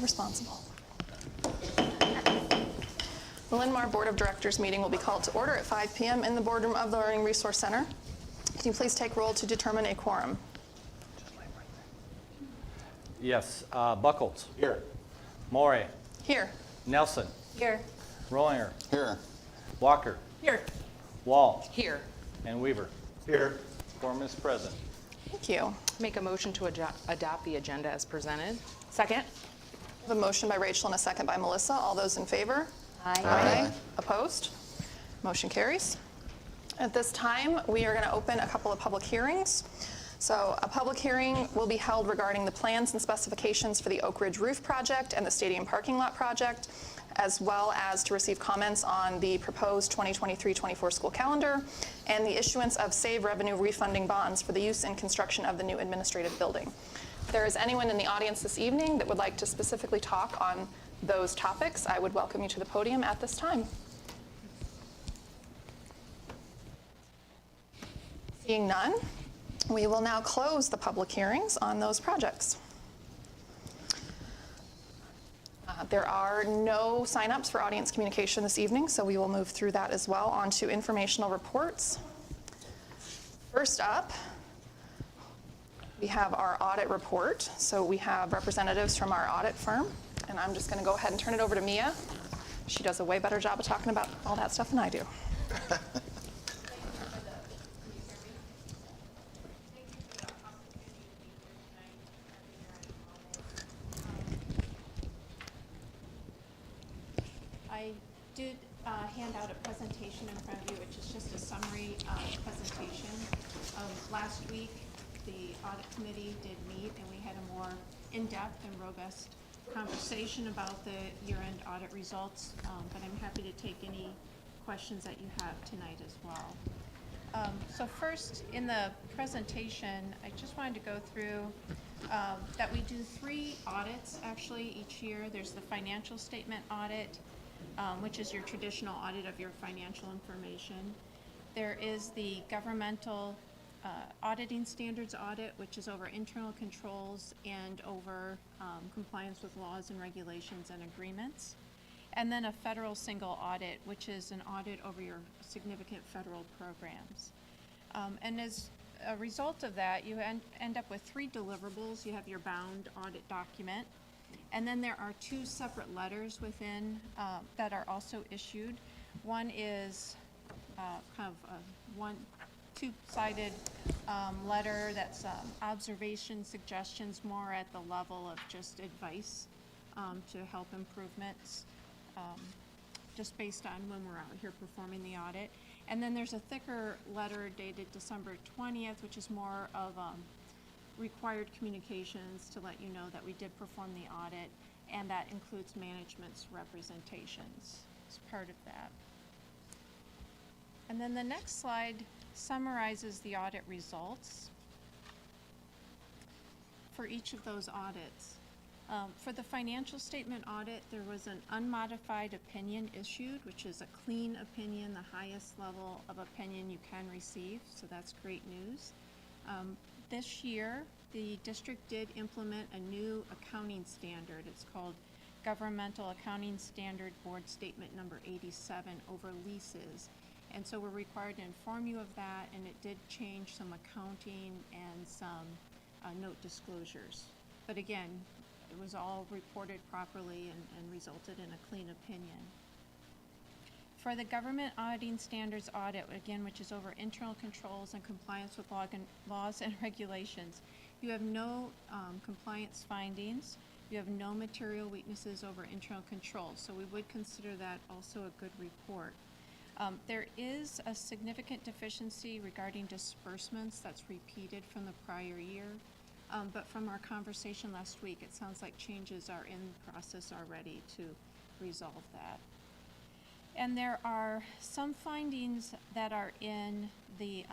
responsible. The Linn-Mar Board of Directors meeting will be called to order at 5 p.m. in the boardroom of the Learning Resource Center. Can you please take roll to determine a quorum? Yes. Buckles. Here. Morey. Here. Nelson. Here. Rollinger. Here. Walker. Here. Wall. Here. And Weaver. Here. Quorum is present. Thank you. Make a motion to adopt the agenda as presented. Second. I have a motion by Rachel and a second by Melissa. All those in favor? Aye. Opposed? Motion carries. At this time, we are going to open a couple of public hearings. So a public hearing will be held regarding the plans and specifications for the Oak Ridge Roof Project and the Stadium Parking Lot Project, as well as to receive comments on the proposed 2023-24 school calendar and the issuance of SAVE revenue refunding bonds for the use and construction of the new administrative building. If there is anyone in the audience this evening that would like to specifically talk on those topics, I would welcome you to the podium at this time. Seeing none, we will now close the public hearings on those projects. There are no sign-ups for audience communication this evening, so we will move through that as well. On to informational reports. First up, we have our audit report. So we have representatives from our audit firm, and I'm just going to go ahead and turn it over to Mia. She does a way better job of talking about all that stuff than I do. I did hand out a presentation in front of you, which is just a summary presentation. Last week, the audit committee did meet, and we had a more in-depth and robust conversation about the year-end audit results, but I'm happy to take any questions that you have tonight as well. So first, in the presentation, I just wanted to go through that we do 3 audits actually each year. There's the financial statement audit, which is your traditional audit of your financial information. There is the governmental auditing standards audit, which is over internal controls and over compliance with laws and regulations and agreements. And then a federal single audit, which is an audit over your significant federal programs. And as a result of that, you end up with 3 deliverables. You have your bound audit document, and then there are 2 separate letters within that are also issued. One is kind of a 2-sided letter that's observation suggestions, more at the level of just advice to help improvements, just based on when we're out here performing the audit. And then there's a thicker letter dated December 20th, which is more of required communications to let you know that we did perform the audit, and that includes management's representations as part of that. And then the next slide summarizes the audit results for each of those audits. For the financial statement audit, there was an unmodified opinion issued, which is a clean opinion, the highest level of opinion you can receive, so that's great news. This year, the district did implement a new accounting standard. It's called Governmental Accounting Standard Board Statement number 87 over leases. And so we're required to inform you of that, and it did change some accounting and some note disclosures. But again, it was all reported properly and resulted in a clean opinion. For the government auditing standards audit, again, which is over internal controls and compliance with laws and regulations, you have no compliance findings. You have no material weaknesses over internal controls. So we would consider that also a good report. There is a significant deficiency regarding disbursements that's repeated from the prior year. But from our conversation last week, it sounds like changes are in process already to resolve that. And there are some findings that are in the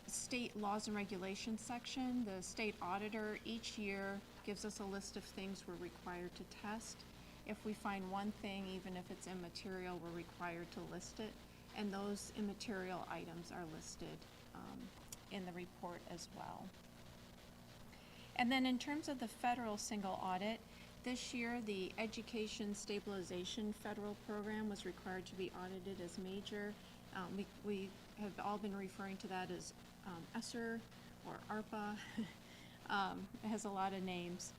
state laws and regulations section. The state auditor each year gives us a list of things we're required to test. If we find one thing, even if it's immaterial, we're required to list it. And those immaterial items are listed in the report as well. And then in terms of the federal single audit, This year, the Education Stabilization Federal Program was required to be audited as major. We have all been referring to that as ESSER or ARPA. It has a lot of names.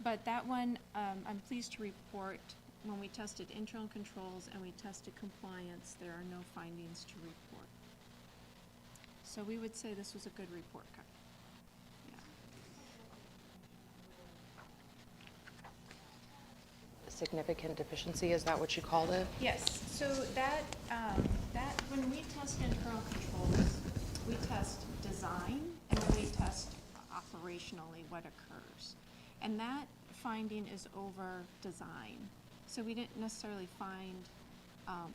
But that one, I'm pleased to report, when we tested internal controls and we tested compliance, there are no findings to report. So we would say this was a good report card. Yeah. Significant deficiency, is that what you called it? Yes, so that when we test internal controls, we test design and then we test operationally what occurs. And that finding is over design. So we didn't necessarily find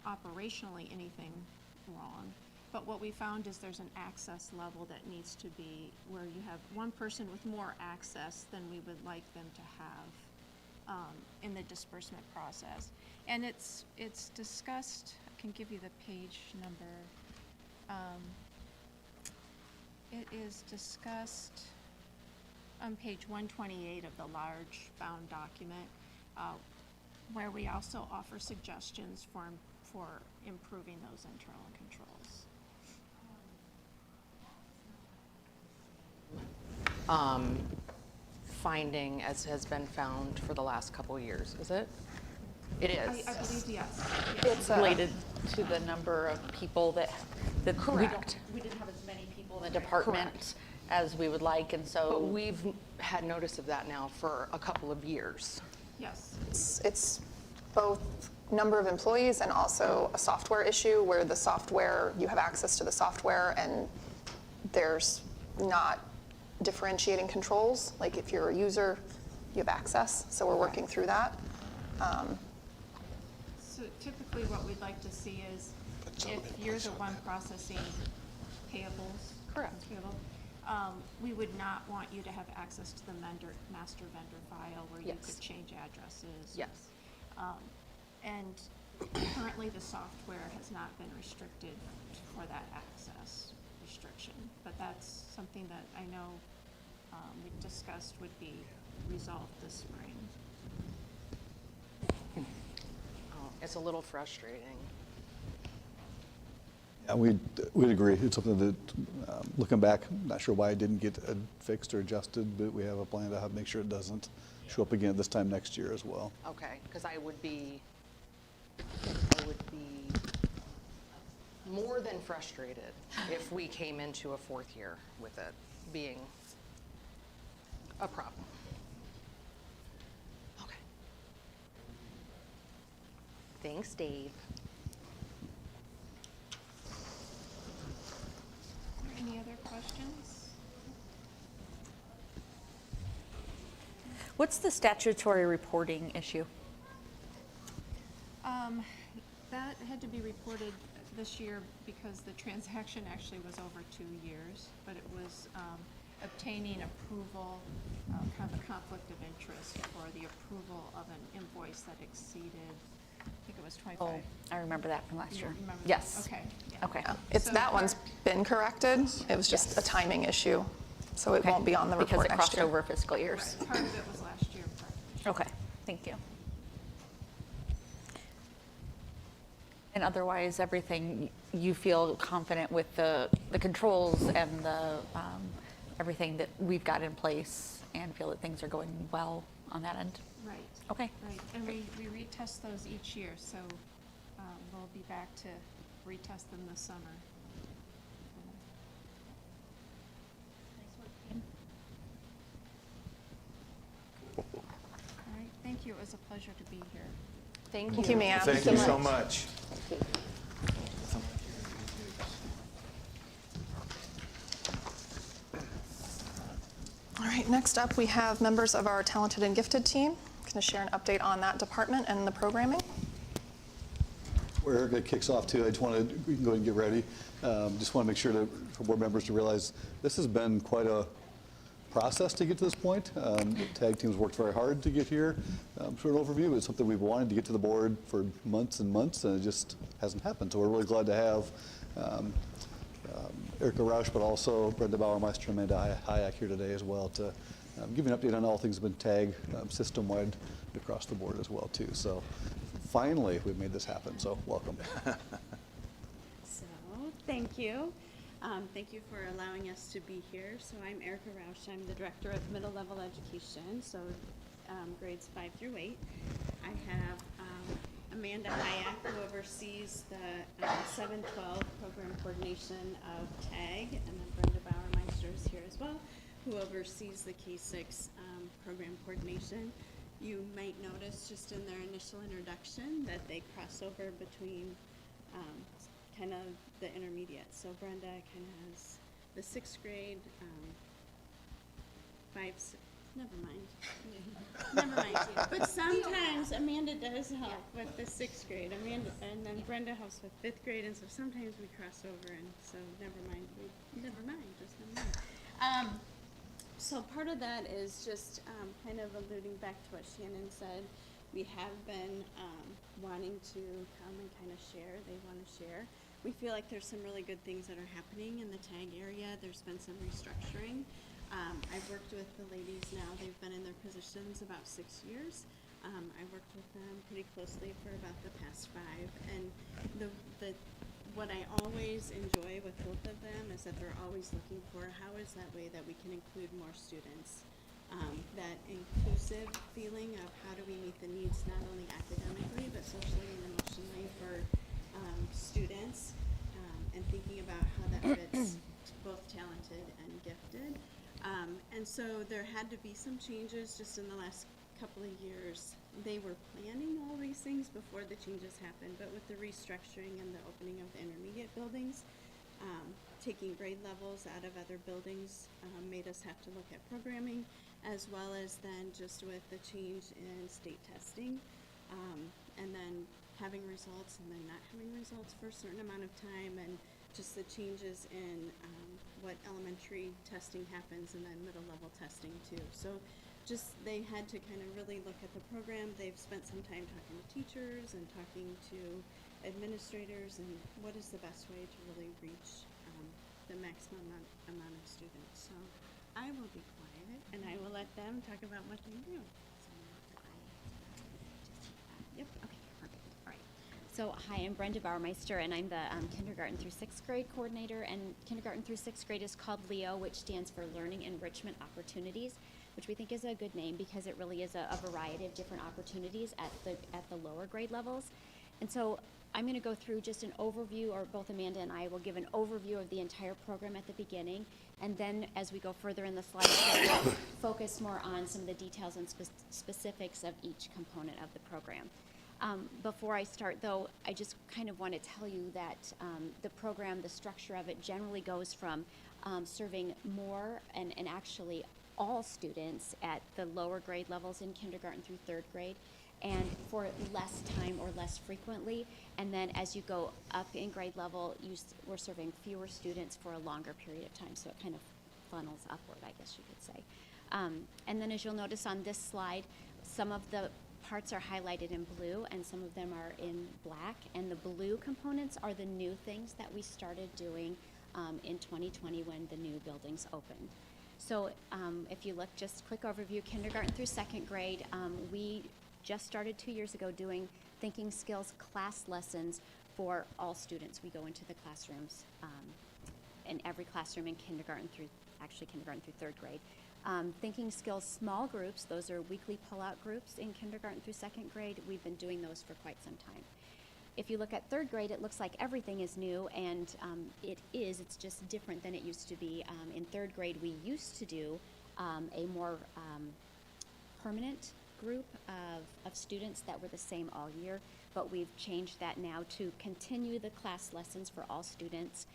operationally anything wrong. But what we found is there's an access level that needs to be where you have one person with more access than we would like them to have in the disbursement process. And it's discussed, I can give you the page number. It is discussed on page 128 of the large bound document, where we also offer suggestions for improving those internal controls. Finding as has been found for the last couple years, is it? It is. I believe yes. It's related to the number of people that Correct. we didn't have as many people in the department as we would like, and But so we've had notice of that now for a couple of years. Yes. It's both number of employees and also a software issue where the software, you have access to the software and there's not differentiating controls. Like if you're a user, you have access. So we're working through that. So typically what we'd like to see is if you're the one processing payables. Correct. Payable, we would not want you to have access to the master vendor file where you Yes. could change addresses. Yes. And currently the software has not been restricted for that access restriction. But that's something that I know we discussed would be resolved this spring. It's a little frustrating. Yeah, we'd agree. It's something that, looking back, I'm not sure why it didn't get fixed or adjusted, but we have a plan to make sure it doesn't show up again this time next year as well. Okay, because I would be more than frustrated if we came into a fourth year with it being a problem. Okay. Thanks, Dave. Any other questions? what's the statutory reporting issue? That had to be reported this year because the transaction actually was over 2 years, but it was obtaining approval, kind of a conflict of interest for the approval of an invoice that exceeded, I think it was 25. Oh, I remember that from last You year. remember that? Yes. Okay. Yeah. Okay. It's So that one's been corrected. It was just a timing issue. So it Okay. won't be on the Because report it next crossed year. over fiscal years. Right, part of it was last year. part of it. Okay, thank you. And otherwise, everything, you feel confident with the controls and the, everything that we've got in place and feel that things are going well on that end? Right. Okay. Right, and we retest those each year, so we'll be back to retest them this summer. All right, thank you. It was a pleasure to be here. Thank you. Thank you, ma'am. Thank you so much. All right, next up, we have members of our talented and gifted team. Going to share an update on that department and the programming. Where Erica kicks off too, I just want to, we can go ahead and get ready. Just want to make sure for board members to realize this has been quite a process to get to this point. The tag team's worked very hard to get here. For an overview, it's something we've wanted to get to the board for months and months, and it just hasn't happened. So we're really glad to have Erica Rausch, but also Brenda Bauermeister and Amanda Hayek here today as well to giving an update on all things have been TAG system-wide across the board as well too. So finally, we've made this happen, so welcome. So, thank you. Thank you for allowing us to be here. So I'm Erica Rausch. I'm the Director of Middle Level Education, so grades 5 through 8. I have Amanda Hayek, who oversees the 7-12 program coordination of TAG, and then Brenda Bauermeister is here as well, who oversees the K-6 program coordination. You might notice just in their initial introduction that they cross over between kind of the intermediate. So Brenda kind of has the 6th grade, never mind. Never mind. But sometimes Amanda does help with the 6th grade. Amanda, and then Brenda helps with 5th grade, and so sometimes we cross over, and so never mind. Never mind. So part of that is just kind of alluding back to what Shannon said. We have been wanting to come and kind of share. They want to share. We feel like there's some really good things that are happening in the TAG area. There's been some restructuring. I've worked with the ladies now. They've been in their positions about 6 years. I worked with them pretty closely for about the past 5. And what I always enjoy with both of them is that they're always looking for how is that way that we can include more students. That inclusive feeling of how do we meet the needs not only academically but socially and emotionally for students, and thinking about how that fits both talented and gifted. And so there had to be some changes just in the last couple of years. They were planning all these things before the changes happened, but with the restructuring and the opening of the intermediate buildings, taking grade levels out of other buildings made us have to look at programming, as well as then just with the change in state testing, and then having results and then not having results for a certain amount of time, and just the changes in what elementary testing happens and then middle level testing too. So just they had to kind of really look at the program. They've spent some time talking to teachers and talking to administrators and what is the best way to really reach the maximum amount of students. So I will be quiet and I will let them talk about what they do. Yep, okay, perfect, all right. So, hi, I'm Brenda Bauermeister, and I'm the kindergarten through 6th grade coordinator, and kindergarten through 6th grade is called LEO, which stands for Learning Enrichment Opportunities, which we think is a good name because it really is a variety of different opportunities at the lower grade levels. And so I'm going to go through just an overview, or both Amanda and I will give an overview of the entire program at the beginning, and then as we go further in the slides, we'll focus more on some of the details and specifics of each component of the program. Before I start, though, I just kind of want to tell you that the program, the structure of it generally goes from serving more and actually all students at the lower grade levels in kindergarten through 3rd grade, and for less time or less frequently. And then as you go up in grade level, we're serving fewer students for a longer period of time, so it kind of funnels upward, I guess you could say. And then as you'll notice on this slide, some of the parts are highlighted in blue and some of them are in black, and the blue components are the new things that we started doing in 2020 when the new buildings opened. So if you look, just quick overview, kindergarten through 2nd grade, we just started 2 years ago doing thinking skills class lessons for all students. We go into the classrooms in every classroom in kindergarten through 3rd grade. Thinking skills small groups, those are weekly pull-out groups in kindergarten through 2nd grade. We've been doing those for quite some time. If you look at 3rd grade, it looks like everything is new, and it is. It's just different than it used to be. In 3rd grade, we used to do a more permanent group of students that were the same all year, but we've changed that now to continue the class lessons for all students.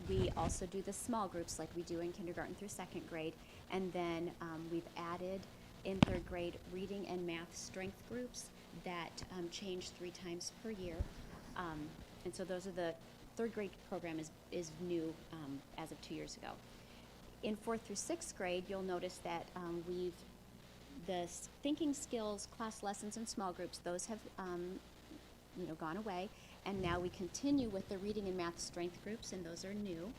We also do the small groups like we do in kindergarten through 2nd grade, and then we've added in 3rd grade reading and math strength groups that change 3 times per year. And so those are the 3rd grade program is new as of 2 years ago. In 4th through 6th grade, you'll notice that the thinking skills class lessons and small groups, those have gone away, and now we continue with the reading and math strength groups, and those are new.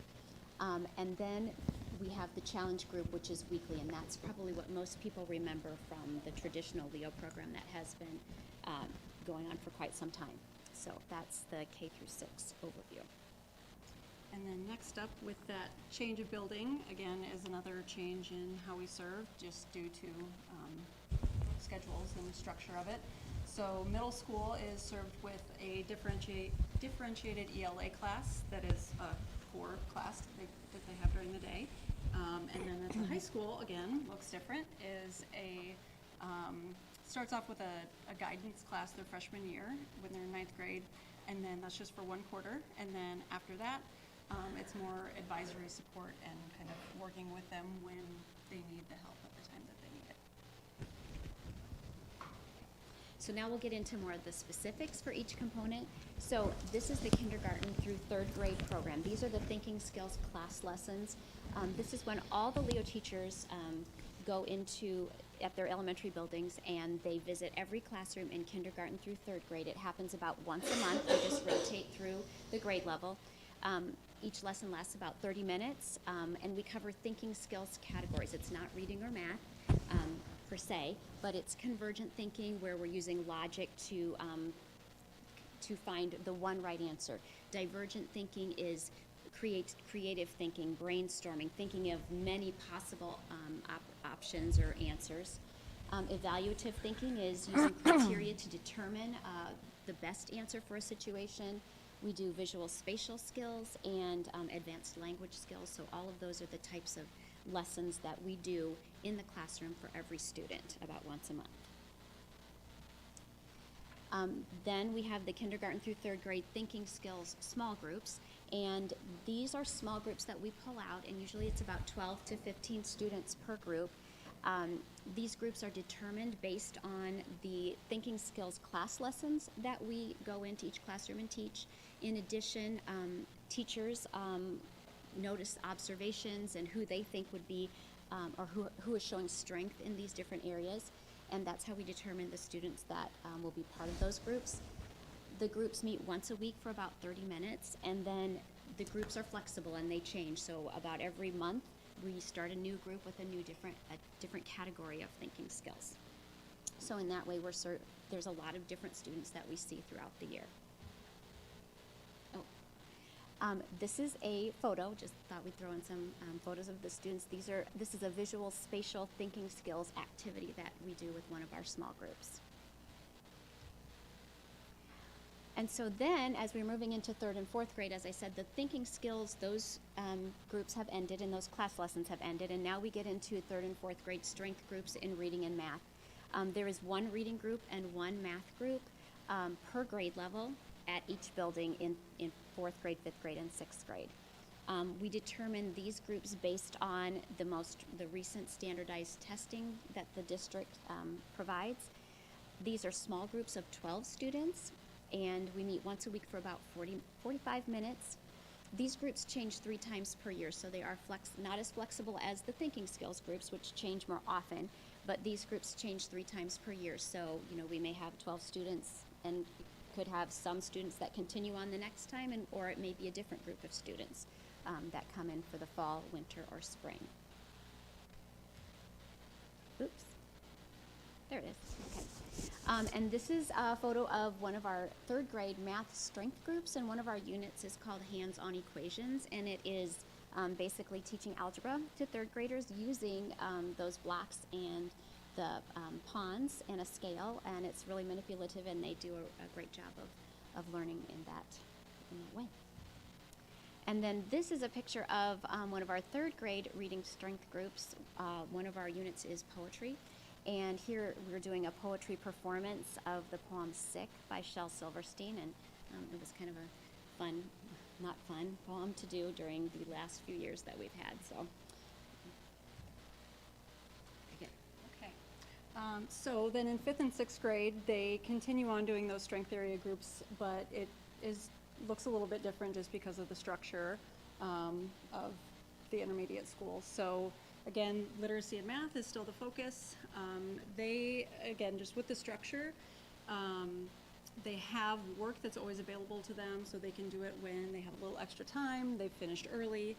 And then we have the challenge group, which is weekly, and that's probably what most people remember from the traditional Leo program that has been going on for quite some time. So that's the K through 6 overview. And then next up with that change of building, again, is another change in how we serve, just due to schedules and structure of it. So middle school is served with a differentiated ELA class that is a core class that they have during the day. And then at the high school, again, looks different, is starts off with a guidance class their freshman year when they're in 9th grade, and then that's just for 1 quarter. And then after that, it's more advisory support and kind of working with them when they need the help at the time that they need it. So now we'll get into more of the specifics for each component. So this is the kindergarten through 3rd grade program. These are the thinking skills class lessons. This is when all the Leo teachers go into at their elementary buildings, and they visit every classroom in kindergarten through 3rd grade. It happens about once a month. They just rotate through the grade level. Each lesson lasts about 30 minutes, and we cover thinking skills categories. It's not reading or math per se, but it's convergent thinking, where we're using logic to find the one right answer. Divergent thinking is creative thinking, brainstorming, thinking of many possible options or answers. Evaluative thinking is using criteria to determine the best answer for a situation. We do visual spatial skills and advanced language skills, so all of those are the types of lessons that we do in the classroom for every student about once a month. Then we have the kindergarten through 3rd grade thinking skills small groups, and these are small groups that we pull out, and usually it's about 12 to 15 students per group. These groups are determined based on the thinking skills class lessons that we go into each classroom and teach. In addition, teachers notice observations and who they think would be, or who is showing strength in these different areas, and that's how we determine the students that will be part of those groups. The groups meet once a week for about 30 minutes, and then the groups are flexible and they change. So about every month, we start a new group with a different category of thinking skills. So in that way, there's a lot of different students that we see throughout the year. This is a photo. Just thought we'd throw in some photos of the students. This is a visual spatial thinking skills activity that we do with one of our small groups. And so then, as we're moving into 3rd and 4th grade, as I said, the thinking skills, those groups have ended and those class lessons have ended, and now we get into 3rd and 4th grade strength groups in reading and math. There is 1 reading group and 1 math group per grade level at each building in 4th grade, 5th grade, and 6th grade. We determine these groups based on the recent standardized testing that the district provides. These are small groups of 12 students, and we meet once a week for about 45 minutes. These groups change 3 times per year, so they are not as flexible as the thinking skills groups, which change more often, but these groups change 3 times per year. So, we may have 12 students and could have some students that continue on the next time, or it may be a different group of students that come in for the fall, winter, or spring. Oops. There it is. Okay. And this is a photo of one of our 3rd grade math strength groups, and one of our units is called Hands-on Equations, and it is basically teaching algebra to 3rd graders using those blocks and the pawns and a scale, and it's really manipulative, and they do a great job of learning in that way. And then this is a picture of one of our 3rd grade reading strength groups. One of our units is poetry. And here we're doing a poetry performance of the poem Sick by Shel Silverstein, and it was kind of a not fun poem to do during the last few years that we've had, so. Okay. So then in 5th and 6th grade, they continue on doing those strength area groups, but it looks a little bit different just because of the structure of the intermediate school. So again, literacy and math is still the focus. They, again, just with the structure, they have work that's always available to them, so they can do it when they have a little extra time, they've finished early,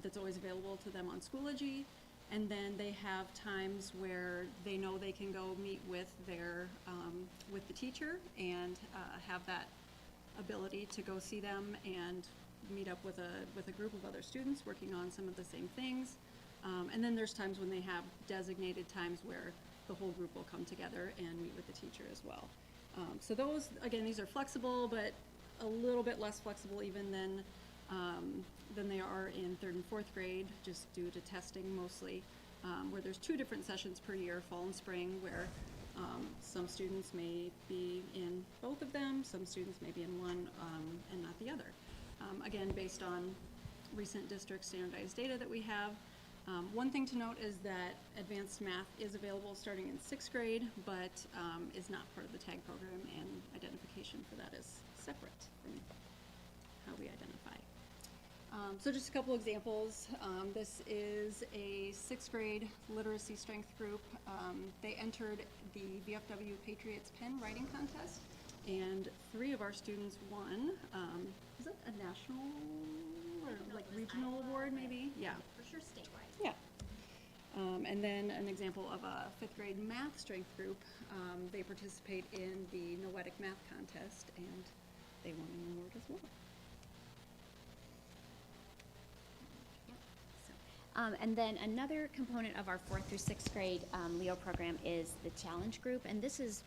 that's always available to them on Schoology. And then they have times where they know they can go meet with their, with the teacher and have that ability to go see them and meet up with a group of other students working on some of the same things. And then there's times when they have designated times where the whole group will come together and meet with the teacher as well. So those, again, these are flexible, but a little bit less flexible even than they are in 3rd and 4th grade, just due to testing mostly, where there's 2 different sessions per year, fall and spring, where some students may be in both of them, some students may be in one and not the other. Again, based on recent district standardized data that we have. One thing to note is that advanced math is available starting in 6th grade, but is not part of the TAG program, and identification for that is separate from how we identify. So just a couple examples. This is a 6th grade literacy strength group. They entered the VFW Patriots Pen Writing Contest, and 3 of our students won. Is it a national or like regional award maybe? Yeah. For sure statewide. Yeah. And then an example of a 5th grade math strength group. They participate in the Noetic Math Contest, and they won an award as well. And then another component of our 4th through 6th grade Leo program is the challenge group, and this is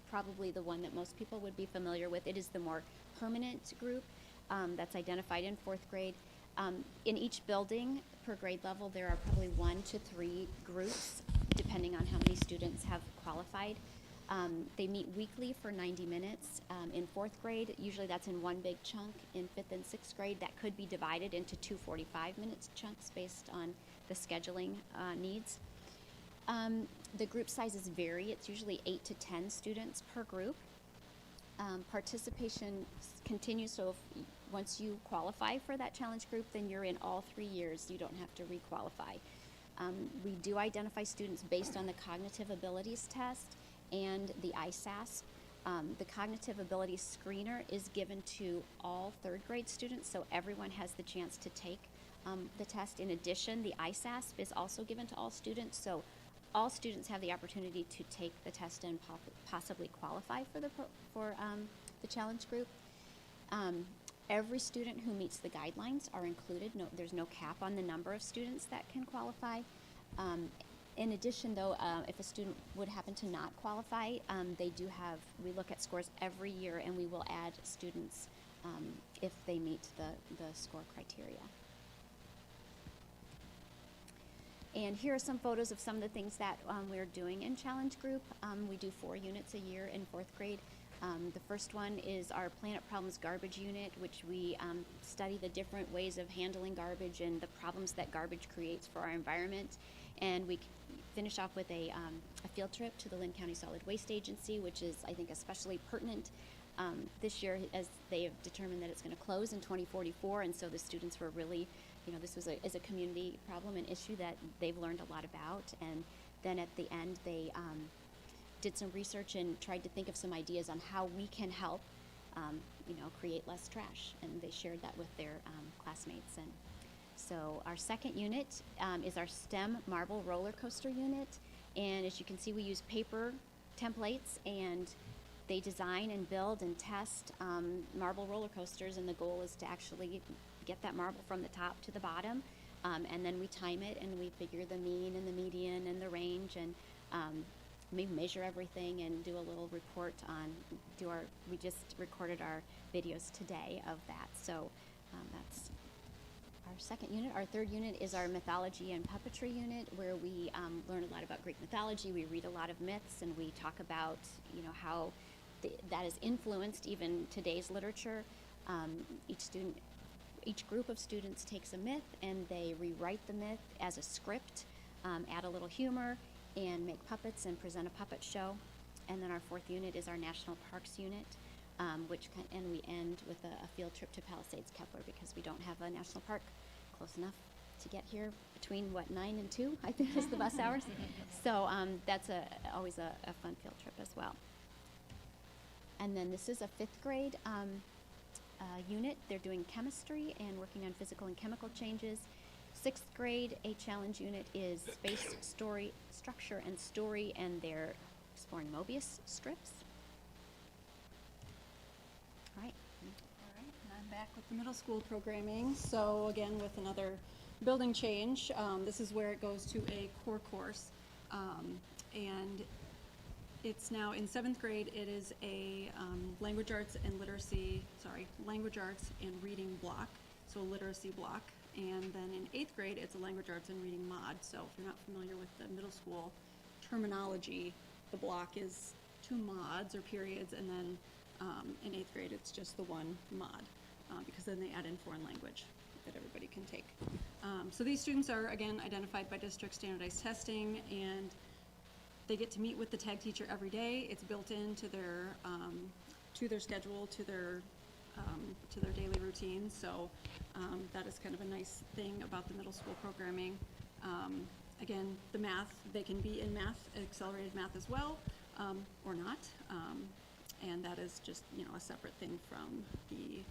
probably the one that most people would be familiar with. It is the more permanent group that's identified in 4th grade. In each building per grade level, there are probably 1 to 3 groups, depending on how many students have qualified. They meet weekly for 90 minutes. In 4th grade, usually that's in one big chunk. In 5th and 6th grade, that could be divided into 2 45-minute chunks based on the scheduling needs. The group sizes vary. It's usually 8 to 10 students per group. Participation continues, so if, once you qualify for that challenge group, then you're in all 3 years. You don't have to re-qualify. We do identify students based on the cognitive abilities test and the ISASP. The cognitive abilities screener is given to all 3rd grade students, so everyone has the chance to take the test. In addition, the ISASP is also given to all students, so all students have the opportunity to take the test and possibly qualify for the challenge group. Every student who meets the guidelines are included. There's no cap on the number of students that can qualify. In addition, though, if a student would happen to not qualify, we look at scores every year, and we will add students if they meet the score criteria. And here are some photos of some of the things that we're doing in Challenge Group. We do 4 units a year in 4th grade. The first one is our Planet Problems Garbage Unit, which we study the different ways of handling garbage and the problems that garbage creates for our environment. And we finish off with a field trip to the Linn County Solid Waste Agency, which is, I think, especially pertinent this year, as they have determined that it's going to close in 2044. And so the students were really, this was is a community problem, an issue that they've learned a lot about. And then at the end, they did some research and tried to think of some ideas on how we can help, create less trash. And they shared that with their classmates. And so our second unit is our STEM marble roller coaster unit. And as you can see, we use paper templates, and they design and build and test marble roller coasters. And the goal is to actually get that marble from the top to the bottom. And then we time it, and we figure the mean and the median and the range, and we measure everything and do a little report on, we just recorded our videos today of that. So that's our second unit. Our third unit is our mythology and puppetry unit, where we learn a lot about Greek mythology. We read a lot of myths, and we talk about, how that has influenced even today's literature. Each group of students takes a myth, and they rewrite the myth as a script, add a little humor, and make puppets and present a puppet show. And then our fourth unit is our National Parks unit, and we end with a field trip to Palisades, Kepler, because we don't have a national park close enough to get here between 9 and 2, I think is the bus hours. So that's always a fun field trip as well. And then this is a 5th grade unit. They're doing chemistry and working on physical and chemical changes. 6th grade, a challenge unit is space, story, structure, and story, and they're exploring Mobius strips. All right. All right, and I'm back with the middle school programming. So again, with another building change, this is where it goes to a core course. And it's now in 7th grade, it is a language arts and reading block, so a literacy block. And then in 8th grade, it's a language arts and reading mod. So if you're not familiar with the middle school terminology, the block is 2 mods or periods, and then in 8th grade, it's just the 1 mod, because then they add in foreign language that everybody can take. So these students are, again, identified by district standardized testing, and they get to meet with the tag teacher every day. It's built into their schedule, to their daily routine. So that is kind of a nice thing about the middle school programming. Again, the math, they can be in math, accelerated math as well, or not. And that is just, a separate thing from the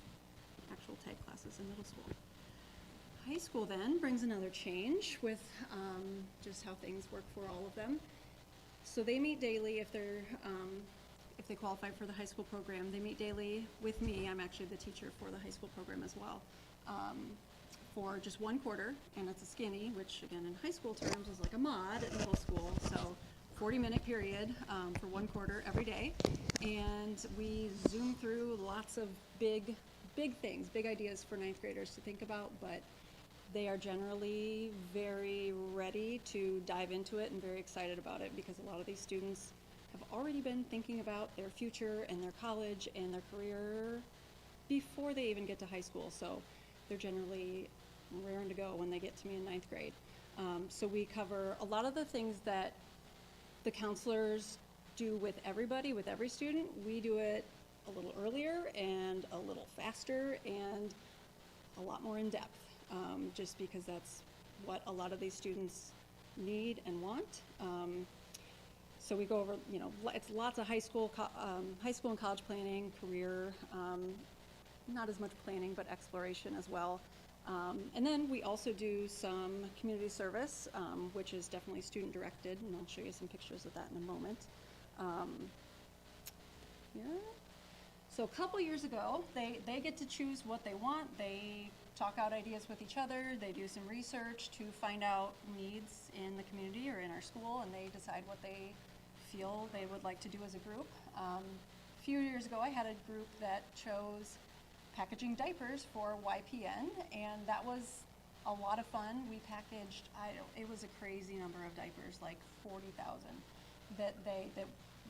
actual tag classes in middle school. High school then brings another change with just how things work for all of them. So they meet daily if they qualify for the high school program. They meet daily with me. I'm actually the teacher for the high school program as well, for just 1 quarter, and it's a skinny, which again in high school terms is like a mod at middle school. So 40-minute period for 1 quarter every day, and we zoom through lots of big things, big ideas for 9th graders to think about, but they are generally very ready to dive into it and very excited about it, because a lot of these students have already been thinking about their future and their college and their career before they even get to high school. So they're generally raring to go when they get to me in 9th grade. So we cover a lot of the things that the counselors do with everybody, with every student. We do it a little earlier and a little faster and a lot more in depth, just because that's what a lot of these students need and want. So we go over, it's lots of high school and college planning, career, not as much planning, but exploration as well. And then we also do some community service, which is definitely student directed, and I'll show you some pictures of that in a moment. Here. So a couple years ago, they get to choose what they want. They talk out ideas with each other. They do some research to find out needs in the community or in our school, and they decide what they feel they would like to do as a group. A few years ago, I had a group that chose packaging diapers for YPN, and that was a lot of fun. We packaged, it was a crazy number of diapers, like 40,000, that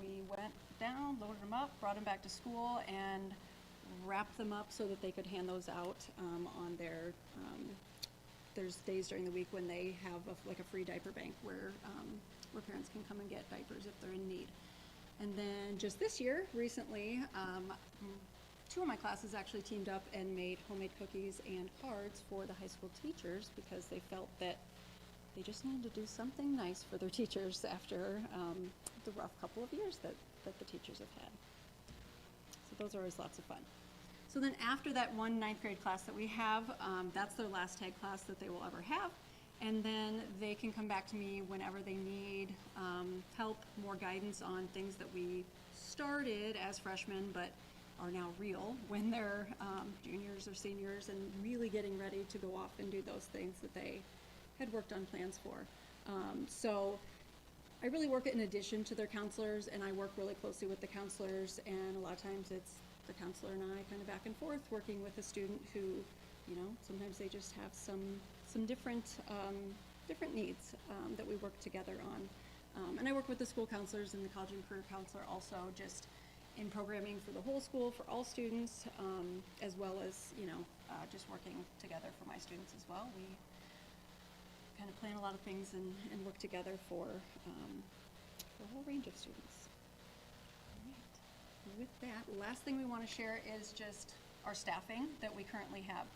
we went down, loaded them up, brought them back to school, and wrapped them up so that they could hand those out on there's days during the week when they have a free diaper bank where parents can come and get diapers if they're in need. And then just this year, recently, 2 of my classes actually teamed up and made homemade cookies and cards for the high school teachers, because they felt that they just needed to do something nice for their teachers after the rough couple of years that the teachers have had. So those are always lots of fun. So then after that 1 9th grade class that we have, that's their last tag class that they will ever have. And then they can come back to me whenever they need help, more guidance on things that we started as freshmen but are now real when they're juniors or seniors and really getting ready to go off and do those things that they had worked on plans for. So I really work in addition to their counselors, and I work really closely with the counselors, and a lot of times it's the counselor and I kind of back and forth working with a student who, sometimes they just have some different needs that we work together on. And I work with the school counselors and the college and career counselor also, just in programming for the whole school, for all students, as well as, just working together for my students as well. We kind of plan a lot of things and work together for a whole range of students. All right. With that, the last thing we want to share is just our staffing that we currently have.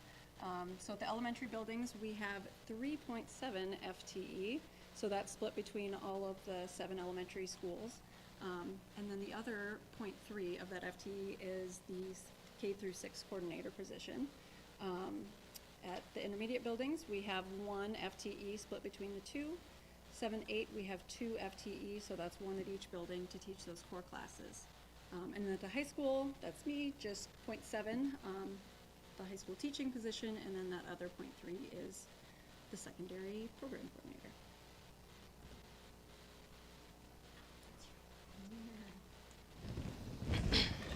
So at the elementary buildings, we have 3.7 FTE, so that's split between all of the 7 elementary schools. And then the other 0.3 of that FTE is the K through 6 coordinator position. At the intermediate buildings, we have 1 FTE split between the two. 7-8, we have 2 FTE, so that's 1 at each building to teach those core classes. And then at the high school, that's me, just 0.7, the high school teaching position, and then that other 0.3 is the secondary program coordinator.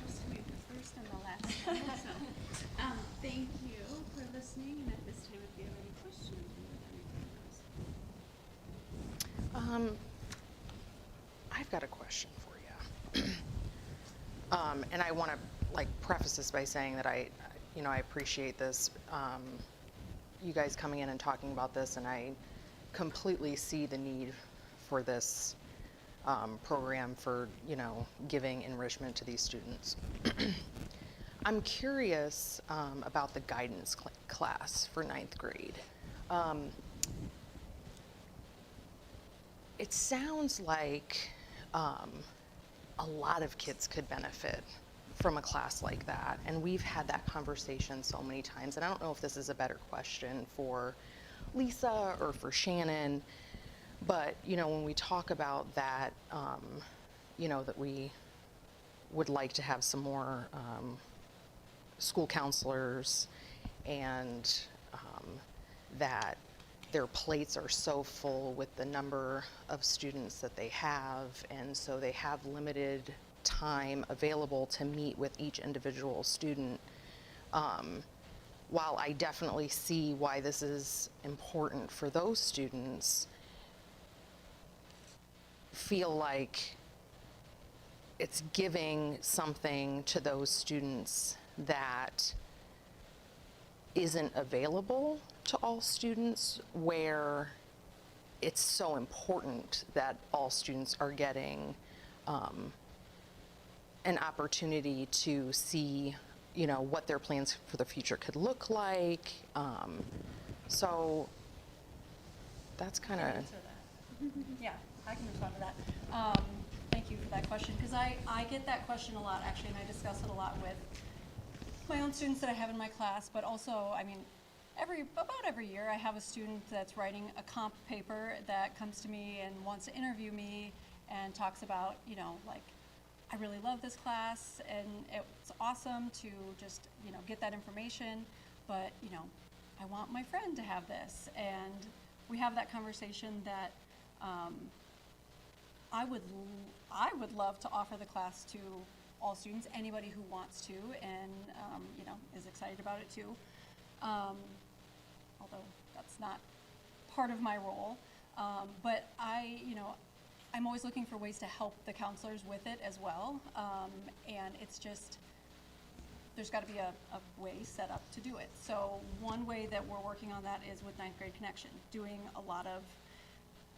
Just to make the first and the last time, so, thank you for listening, and at this time, if you have any questions, we would entertain those. I've got a question for you. And I want to preface this by saying that I appreciate this, you guys coming in and talking about this, and I completely see the need for this program for, giving enrichment to these students. I'm curious about the guidance class for 9th grade. It sounds like a lot of kids could benefit from a class like that, and we've had that conversation so many times, and I don't know if this is a better question for Lisa or for Shannon, but when we talk about that, that we would like to have some more school counselors, and that their plates are so full with the number of students that they have, and so they have limited time available to meet with each individual student. While I definitely see why this is important for those students, feel like it's giving something to those students that isn't available to all students, where it's so important that all students are getting an opportunity to see, what their plans for the future could look like. So that's kind of... Yeah, I can respond to that. Thank you for that question, because I get that question a lot, actually, and I discuss it a lot with my own students that I have in my class, but also, about every year I have a student that's writing a comp paper that comes to me and wants to interview me and talks about, I really love this class and it's awesome to just, get that information, but, I want my friend to have this. And we have that conversation that I would love to offer the class to all students, anybody who wants to, and is excited about it too. Although that's not part of my role, but I'm always looking for ways to help the counselors with it as well. And it's just, there's got to be a way set up to do it. So one way that we're working on that is with 9th grade connection, doing a lot of,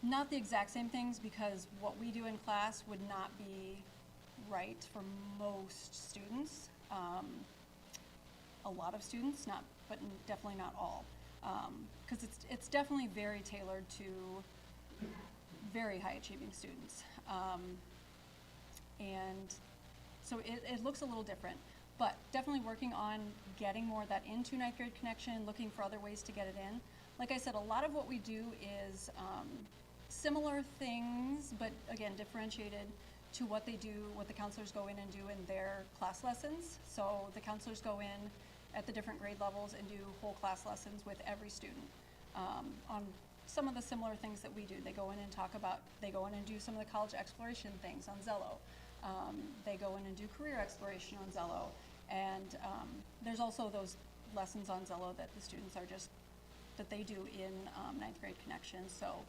not the exact same things, because what we do in class would not be right for most students. A lot of students, but definitely not all. Because it's definitely very tailored to very high achieving students. And so it looks a little different, but definitely working on getting more of that into 9th grade connection, looking for other ways to get it in. Like I said, a lot of what we do is similar things, but again, differentiated to what they do, what the counselors go in and do in their class lessons. So the counselors go in at the different grade levels and do whole class lessons with every student on some of the similar things that we do. They go in and they go in and do some of the college exploration things on Zello. They go in and do career exploration on Zello. And there's also those lessons on Zello that the students that they do in 9th grade connection. So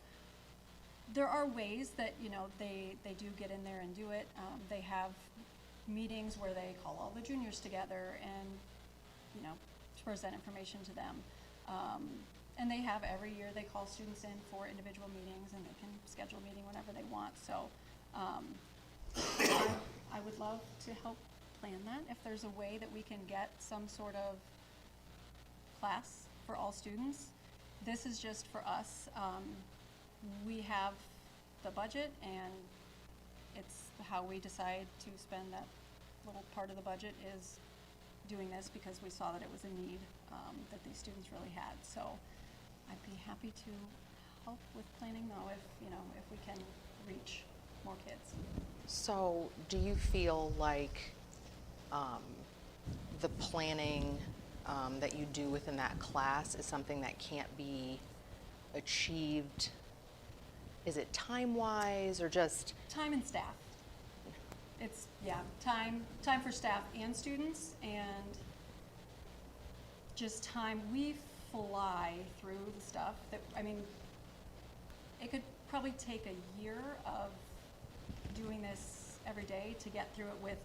there are ways that, they do get in there and do it. They have meetings where they call all the juniors together and, to present information to them. And they have every year, they call students in for individual meetings, and they can schedule a meeting whenever they want. So I would love to help plan that. If there's a way that we can get some sort of class for all students, this is just for us. We have the budget, and it's how we decide to spend that little part of the budget is doing this because we saw that it was a need that these students really had. So I'd be happy to help with planning though if we can reach more kids. So do you feel like the planning that you do within that class is something that can't be achieved? Is it time-wise or just? Time and staff. It's, time for staff and students, and just time. We fly through the stuff that, it could probably take a year of doing this every day to get through it with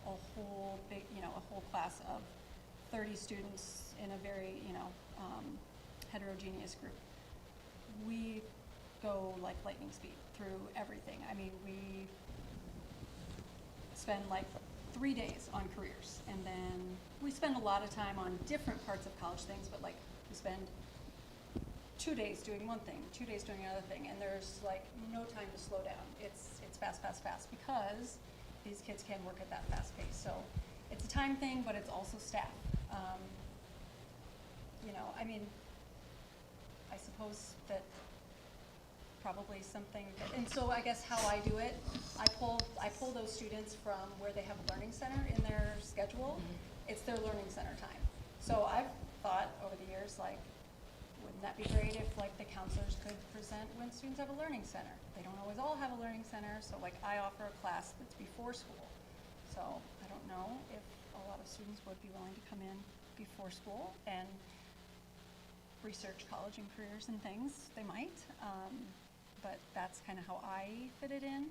a whole big, a whole class of 30 students in a very, heterogeneous group. We go like lightning speed through everything. We spend like 3 days on careers, and then we spend a lot of time on different parts of college things, but like we spend 2 days doing one thing, 2 days doing another thing, and there's like no time to slow down. It's fast, fast, fast, because these kids can work at that fast pace. So it's a time thing, but it's also staff. I suppose that probably something, and so I guess how I do it, I pull those students from where they have a learning center in their schedule. It's their learning center time. So I've thought over the years, like, wouldn't that be great if like the counselors could present when students have a learning center? They don't always all have a learning center, so like I offer a class that's before school. So I don't know if a lot of students would be willing to come in before school and research college and careers and things. They might, but that's kind of how I fit it in.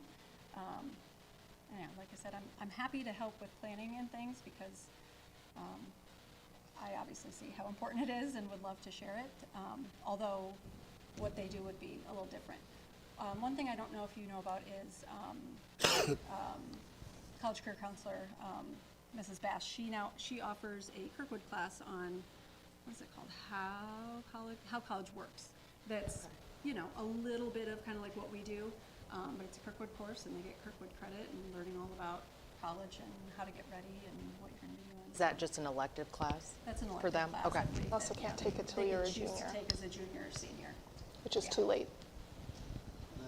Like I said, I'm happy to help with planning and things because I obviously see how important it is and would love to share it, although what they do would be a little different. One thing I don't know if you know about is college career counselor, Mrs. Bass. She offers a Kirkwood class on, what is it called? How college works. That's a little bit of kind of like what we do, but it's a Kirkwood course, and they get Kirkwood credit and learning all about college and how to get ready and what you're going to be doing. Is that just an elective class? That's an elective for them? class. Okay. You also can't take it till you're a junior, They can choose to take as a junior or senior. which is too late.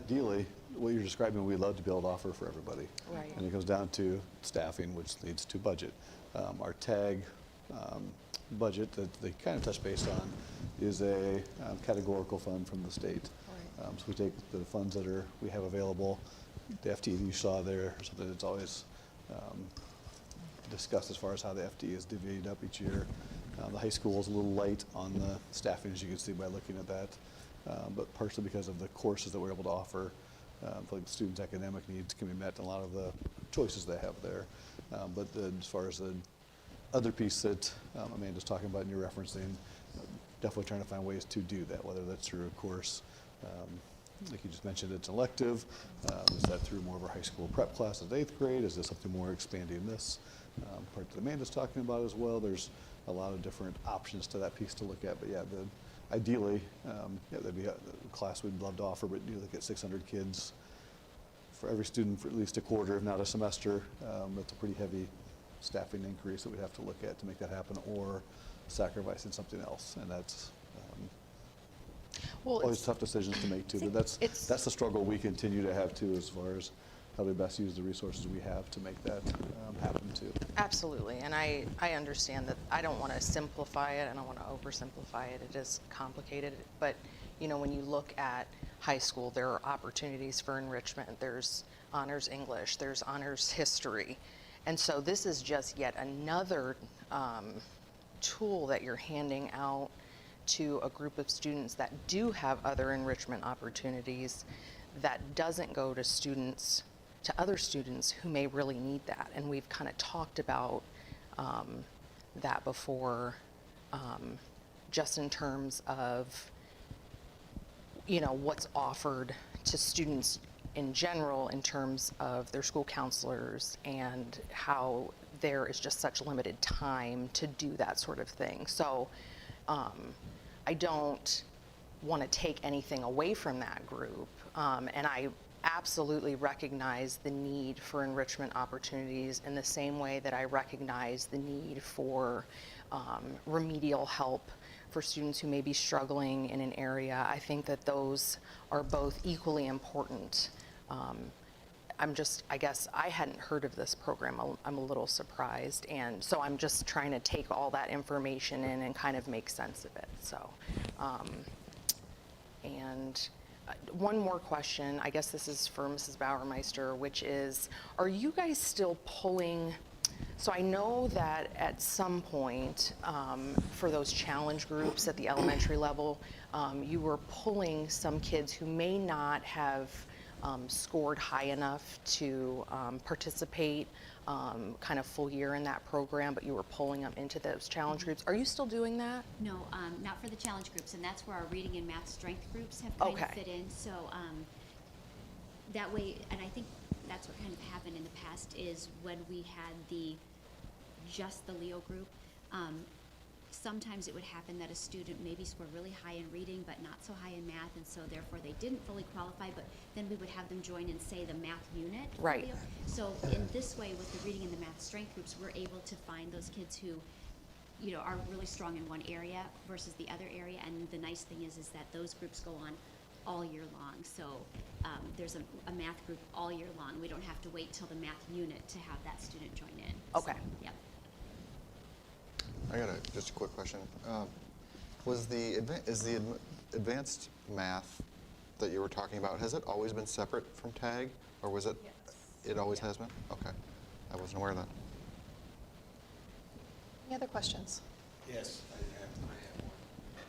Ideally, what you're describing, we'd love to be able to offer for everybody. Right. And it comes down to staffing, which leads to budget. Our TAG budget that they kind of touch base on is a categorical fund from the state. Right. So we take the funds that we have available, the FTE you saw there, something that's always discussed as far as how the FTE is divvied up each year. The high school is a little light on the staffing, as you can see by looking at that, but partially because of the courses that we're able to offer. Like the students' academic needs can be met in a lot of the choices they have there. But as far as the other piece that Amanda's talking about and you're referencing, definitely trying to find ways to do that, whether that's through a course, like you just mentioned, it's elective. Is that through more of our high school prep classes, 8th grade? Is this something more expanding this part that Amanda's talking about as well? There's a lot of different options to that piece to look at. But yeah, ideally, that'd be a class we'd love to offer, but you look at 600 kids for every student for at least a quarter, if not a semester. That's a pretty heavy staffing increase that we'd have to look at to make that happen, or sacrificing something else. And that's always tough decisions to make too, but that's the struggle we continue to have too, as far as how we best use the resources we have to make that happen too. Absolutely, and I understand that. I don't want to simplify it, I don't want to oversimplify it. It is complicated, but when you look at high school, there are opportunities for enrichment. There's honors English, there's honors history, and so this is just yet another tool that you're handing out to a group of students that do have other enrichment opportunities that doesn't go to other students who may really need that. And we've kind of talked about that before, just in terms of what's offered to students in general in terms of their school counselors and how there is just such limited time to do that sort of thing. So I don't want to take anything away from that group, and I absolutely recognize the need for enrichment opportunities in the same way that I recognize the need for remedial help for students who may be struggling in an area. I think that those are both equally important. I guess I hadn't heard of this program. I'm a little surprised. And so I'm just trying to take all that information in and kind of make sense of it. So, one more question, I guess this is for Mrs. Bauermeister, which is, are you guys still pulling, so I know that at some point for those challenge groups at the elementary level, you were pulling some kids who may not have scored high enough to participate kind of full year in that program, but you were pulling them into those challenge groups. Are you still doing that? No, not for the challenge groups, and that's where our reading and math strength groups have kind of Okay. fit in. So that way, and I think that's what kind of happened in the past is when we had just the Leo group, sometimes it would happen that a student maybe scored really high in reading but not so high in math, and so therefore they didn't fully qualify, but then we would have them join in, say, the math unit. for Right. Leo. So in this way, with the reading and the math strength groups, we're able to find those kids who, are really strong in one area versus the other area, and the nice thing is that those groups go on all year long. So there's a math group all year long. We don't have to wait till the math unit to have that student join in. Okay. So, yep. I got just a quick question. Is the advanced math that you were talking about, has it always been separate from TAG, or was it? Yes. It always has been? Okay. I wasn't aware of that. Any other questions? Yes, I have one.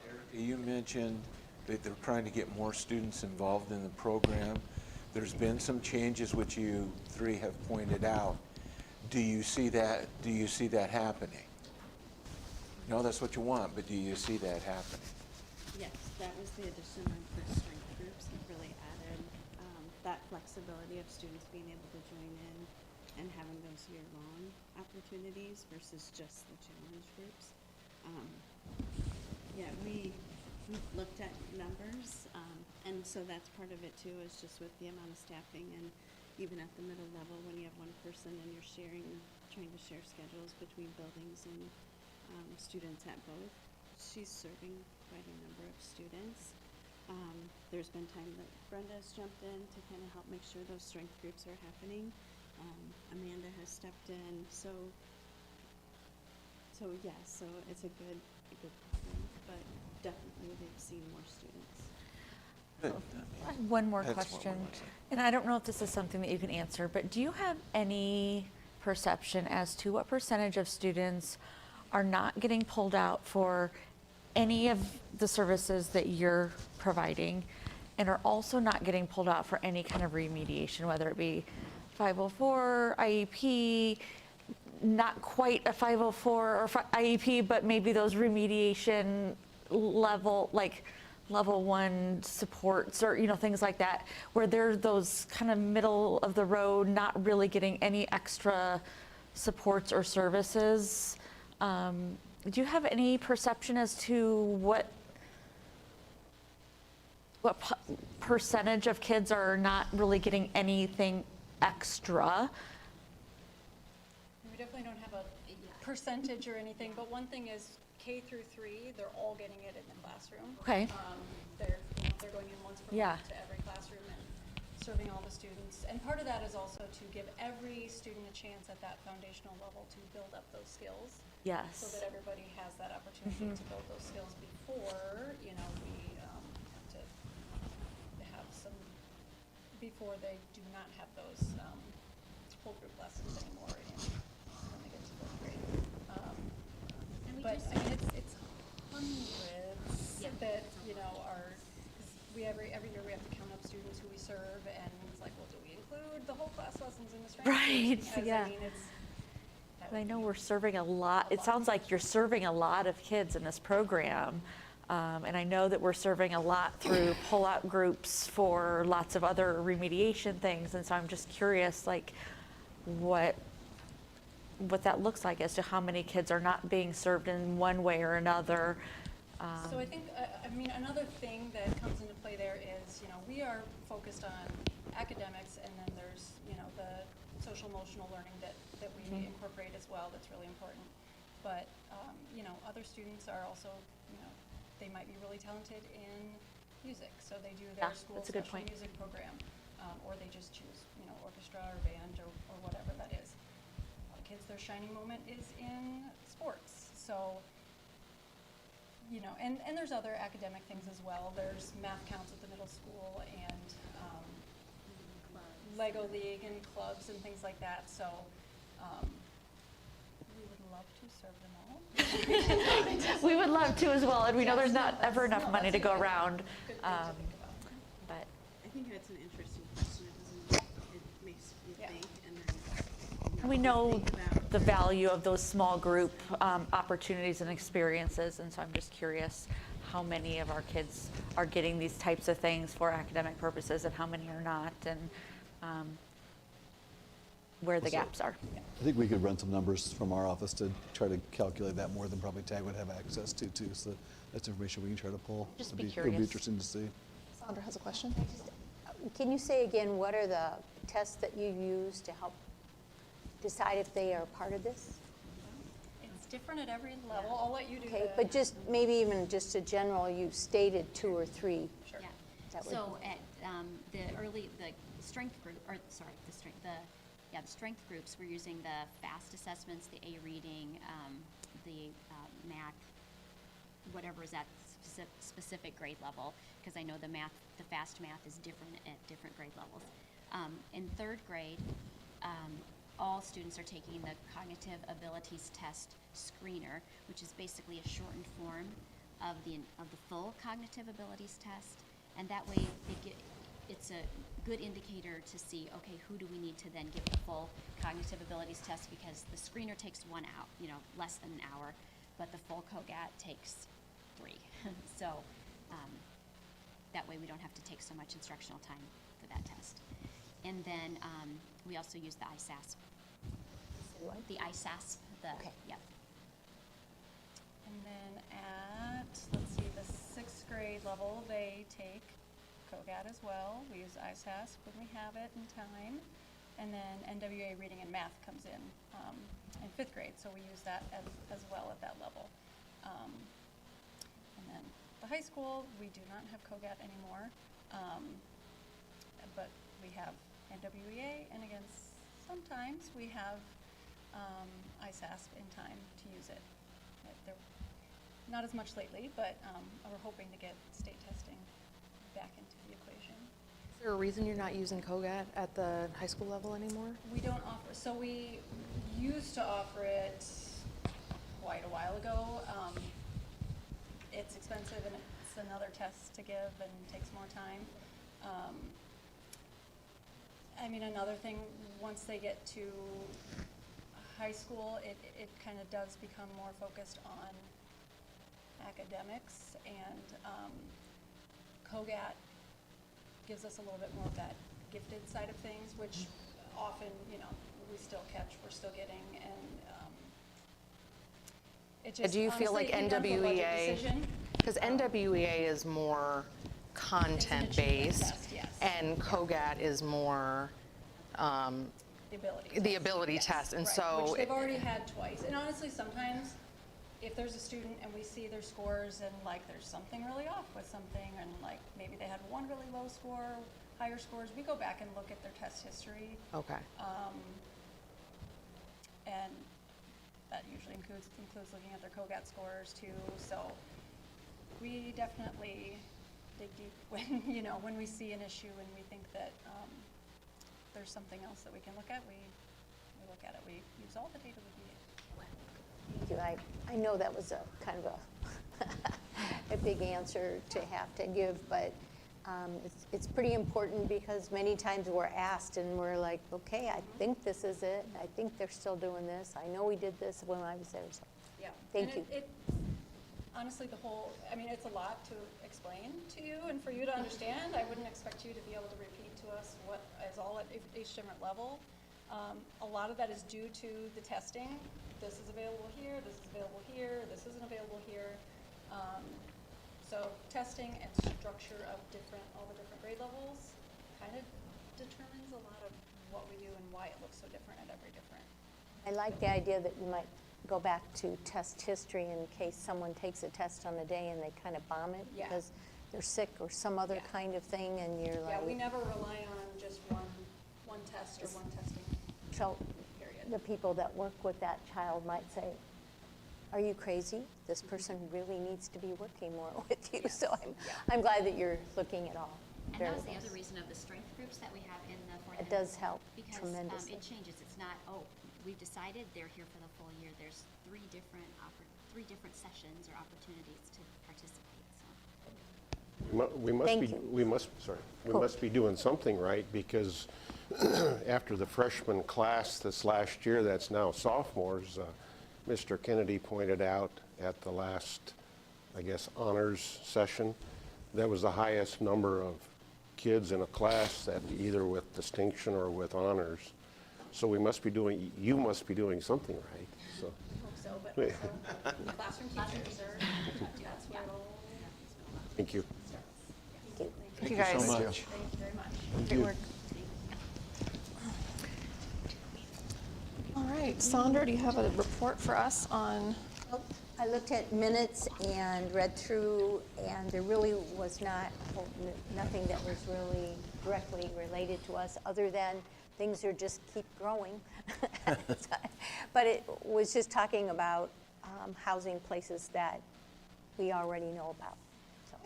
Erica, you mentioned that they're trying to get more students involved in the program. There's been some changes which you three have pointed out. Do you see that happening? No, that's what you want, but do you see that happening? Yes, that was the addition of the strength groups. It really added that flexibility of students being able to join in and having those year-long opportunities versus just the challenge groups. Yeah, we've looked at numbers, and so that's part of it too, is just with the amount of staffing, and even at the middle level, when you have one person and you're trying to share schedules between buildings and students at both. She's serving quite a number of students. There's been time that Brenda's jumped in to kind of help make sure those strength groups are happening. Amanda has stepped in, so yes, so it's a good program, but definitely they've seen more students. I have one more That's what we question, want. and I don't know if this is something that you can answer, but do you have any perception as to what percentage of students are not getting pulled out for any of the services that you're providing, and are also not getting pulled out for any kind of remediation, whether it be 504, IEP, not quite a 504 or IEP, but maybe those remediation level, like level 1 supports, or things like that, where they're those kind of middle of the road, not really getting any extra supports or services. Do you have any perception as to what percentage of kids are not really getting anything extra? We definitely don't have a percentage or anything, but one thing is K through 3, they're all getting it in the classroom. Okay. They're going in once per Yeah. month to every classroom and serving all the students. And part of that is also to give every student a chance at that foundational level to build up those skills. Yes. So that everybody has that opportunity to build those skills before, we have to have before they do not have those whole group lessons anymore when they get to 4th grade. And we But just- I mean, it's hundreds Yeah. that, are, because every year we have to count up students who we serve, and it's like, well, do we include the whole class lessons in the strength groups? Right, Because, yeah. I mean, I know we're serving a lot. It sounds like you're serving a lot of kids in this program. And I know that we're serving a lot through pull-out groups for lots of other remediation things. And so I'm just curious, like, what that looks like as to how many kids are not being served in one way or another. So I think, another thing that comes into play there is, we are focused on academics, and then there's, you know, the social emotional learning that we incorporate as well. That's really important. But, you know, other students are also, you know, they might be really talented in music, so they do their Yeah, school that's a good special point. music program, or they just choose, you know, orchestra or band or whatever that is. A lot of kids, their shining moment is in sports. So, you know, and there's other academic things as well. There's math counts at the middle school and Lego League and clubs and things like that. So we would love to serve them all. We would love to as well, and we know Yes, there's no, not ever that's- enough no, money to that's a go good- around. Good thing to think about. But I think that's an interesting question. It makes you Yeah. think, and then we you know think about the value of those small group opportunities and experiences, and so I'm just curious how many of our kids are getting these types of things for academic purposes and how many are not, and where the Also- gaps are. I think we could run some numbers from our office to try to calculate that more than probably TAG would have access to too. So that's information we can try to pull. Just It'd be It'd curious. be interesting to see. Sandra has a question. Can you say again, what are the tests that you use to help decide if they are part of this? It's different at every level. I'll let you do Okay, the. but just, maybe even just a general, you stated 2 or 3. Sure. Yeah. That would- So at the strength group, or sorry, the strength groups, we're using the FAST assessments, the A reading, the math, whatever is at specific grade level, because I know the FAST math is different at different grade levels. In 3rd grade, all students are taking the Cognitive Abilities Test Screener, which is basically a shortened form of the full Cognitive Abilities Test, and that way it's a good indicator to see, okay, who do we need to then give the full Cognitive Abilities Test, because the screener takes 1 hour, you know, less than an hour, but the full COGAT takes 3. So that way we don't have to take so much instructional time for that test. And then we also use the ISASP. What? The ISASP, Okay. Yep. And then at, let's see, the 6th grade level, they take COGAT as well. We use ISASP when we have it in time. And then NWA reading and math comes in 5th grade, so we use that as well at that level. And then the high school, we do not have COGAT anymore, but we have NWEA, and again, sometimes we have ISASP in time to use it. Not as much lately, but we're hoping to get state testing back into the equation. Is there a reason you're not using COGAT at the high school level anymore? We don't offer, so we used to offer it quite a while ago. It's expensive and it's another test to give and takes more time. I mean, another thing, once they get to high school, it kind of does become more focused on academics, and COGAT gives us a little bit more of that gifted side of things, which often, you know, we're still getting, and it just Do you feel like honestly, it becomes a budget NWEA, decision. because NWEA is more content-based, test, yes. and COGAT is more, The ability test. the ability yes, test, and right, so which they've it- already had twice. And honestly, sometimes if there's a student and we see their scores and like there's something really off with something, and like maybe they had one really low score, higher scores, we go back and look at their test history. okay. And that usually includes looking at their COGAT scores too. So we definitely dig deep when, you know, when we see an issue and we think that there's something else that we can look at, we look at it. We use all the data we need. Thank you. I know that was a kind of a big answer to have to give, but it's pretty important, because many times we're asked and we're like, okay, I think this is it. I think they're still doing this. I know we did this when I was there. So Yeah. Thank And you. Honestly, I mean, it's a lot to explain to you and for you to understand. I wouldn't expect you to be able to repeat to us what is all at each different level. A lot of that is due to the testing. This is available here, this is available here, this isn't available here. So testing and structure of all the different grade levels kind of determines a lot of what we do and why it looks so different at every different. I like the idea that you might go back to test history in case someone takes a test on the day and they kind of bomb it Yeah. because they're sick or some other Yeah. kind of thing, and you're like. Yeah, we never rely on just one test or one testing So period. the people that work with that child might say, are you crazy? This person really needs to be working more with you. So I'm glad that you're looking at all. And that was the other reason of the strength groups that we have in the fourth. It does help because, tremendously. it changes. It's not, oh, we've decided they're here for the full year. There's three different sessions or opportunities to participate, so. We must Thank be, you. we Cool. must be doing something right, because after the freshman class this last year, that's now sophomores, Mr. Kennedy pointed out at the last, I guess, honors session, that was the highest number of kids in a class that either with distinction or with honors. So you must be doing something right, so. Hope so, but also classroom teachers are, that's where it all Thank you. Thank you. Thank you guys. so much. Thank you very much. Great work. All right, Sandra, do you have a report for us on? I looked at minutes and read through, and there really was nothing that was really directly related to us, other than things are just keep growing. But it was just talking about housing places that we already know about. So.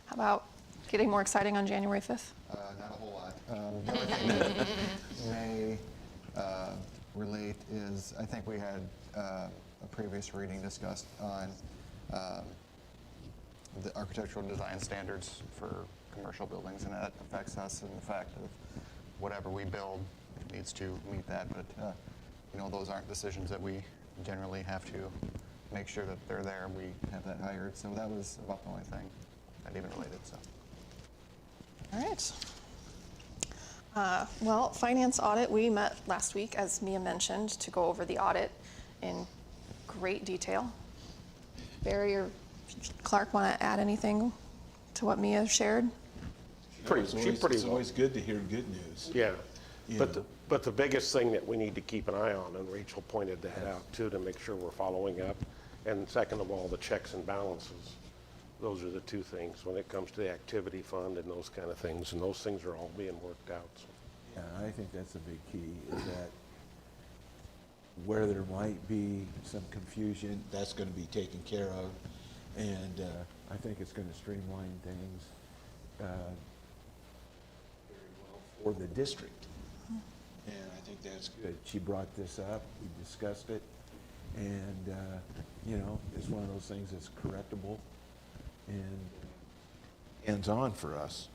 How about getting more exciting on January 5th? Not a whole lot. The other thing that may relate is, I think we had a previous reading discussed on the architectural design standards for commercial buildings, and that affects us in the fact of whatever we build needs to meet that, but those aren't decisions that we generally have to make sure that they're there. We have that hired, so that was about the only thing that even related. So. All right. Well, finance audit, we met last week, as Mia mentioned, to go over the audit in great detail. Barry or Clark want to add anything to what Mia shared? It's always good to hear good news. Yeah, Yeah. but the biggest thing that we need to keep an eye on, and Rachel pointed that out too, to make sure we're following up, and second of all, the checks and balances. Those are the two things when it comes to the activity fund and those kind of things, and those things are all being worked out. So. Yeah, I think that's a big key, is that where there might be some confusion, that's going to be taken care of. And I think it's going to streamline things very well for the district. And I think that's good. She brought this up, we discussed it, and it's one of those things that's correctable and hands-on for us.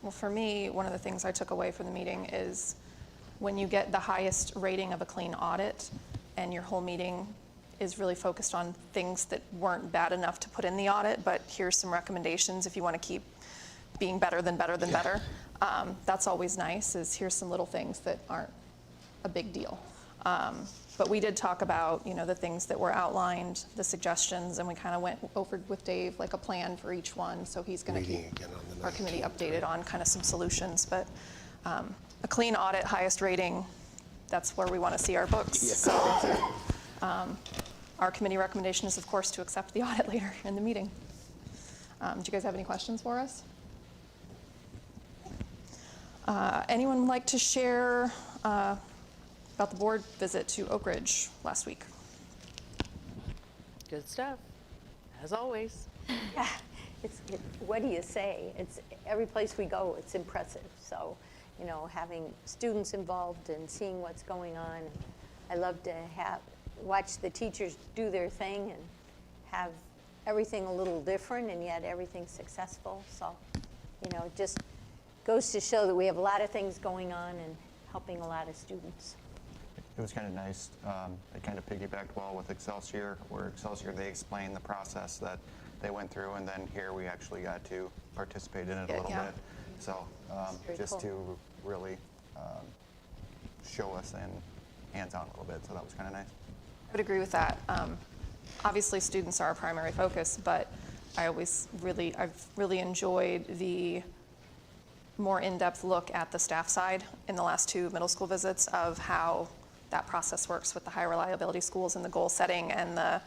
Well, for me, one of the things I took away from the meeting is when you get the highest rating of a clean audit and your whole meeting is really focused on things that weren't bad enough to put in the audit, but here's some recommendations if you want to keep being better than better than better. That's always nice, is here's some little things that aren't a big deal. But we did talk about, the things that were outlined, the suggestions, and we kind of went over with Dave like a plan for each one. So he's going to keep our committee updated on kind of some solutions. But a clean audit, highest rating, that's where we want to see our books. Yeah. So our committee recommendation is, of course, to accept the audit later in the meeting. Do you guys have any questions for us? Anyone like to share about the board visit to Oak Ridge last week? Good stuff, as always. Yeah, what do you say? It's every place we go, it's impressive. So, having students involved and seeing what's going on. I love to watch the teachers do their thing and have everything a little different and yet everything successful. So, it just goes to show that we have a lot of things going on and helping a lot of students. It was kind of nice. It kind of piggybacked well with Excelsior, where Excelsior, they explained the process that they went through, and then here we actually got to participate in it a little bit. So just to really show us and hands-on a little bit, so that was kind of nice. I would agree with that. Obviously, students are our primary focus, but I've really enjoyed the more in-depth look at the staff side in the last 2 middle school visits of how that process works with the high reliability schools and the goal setting and the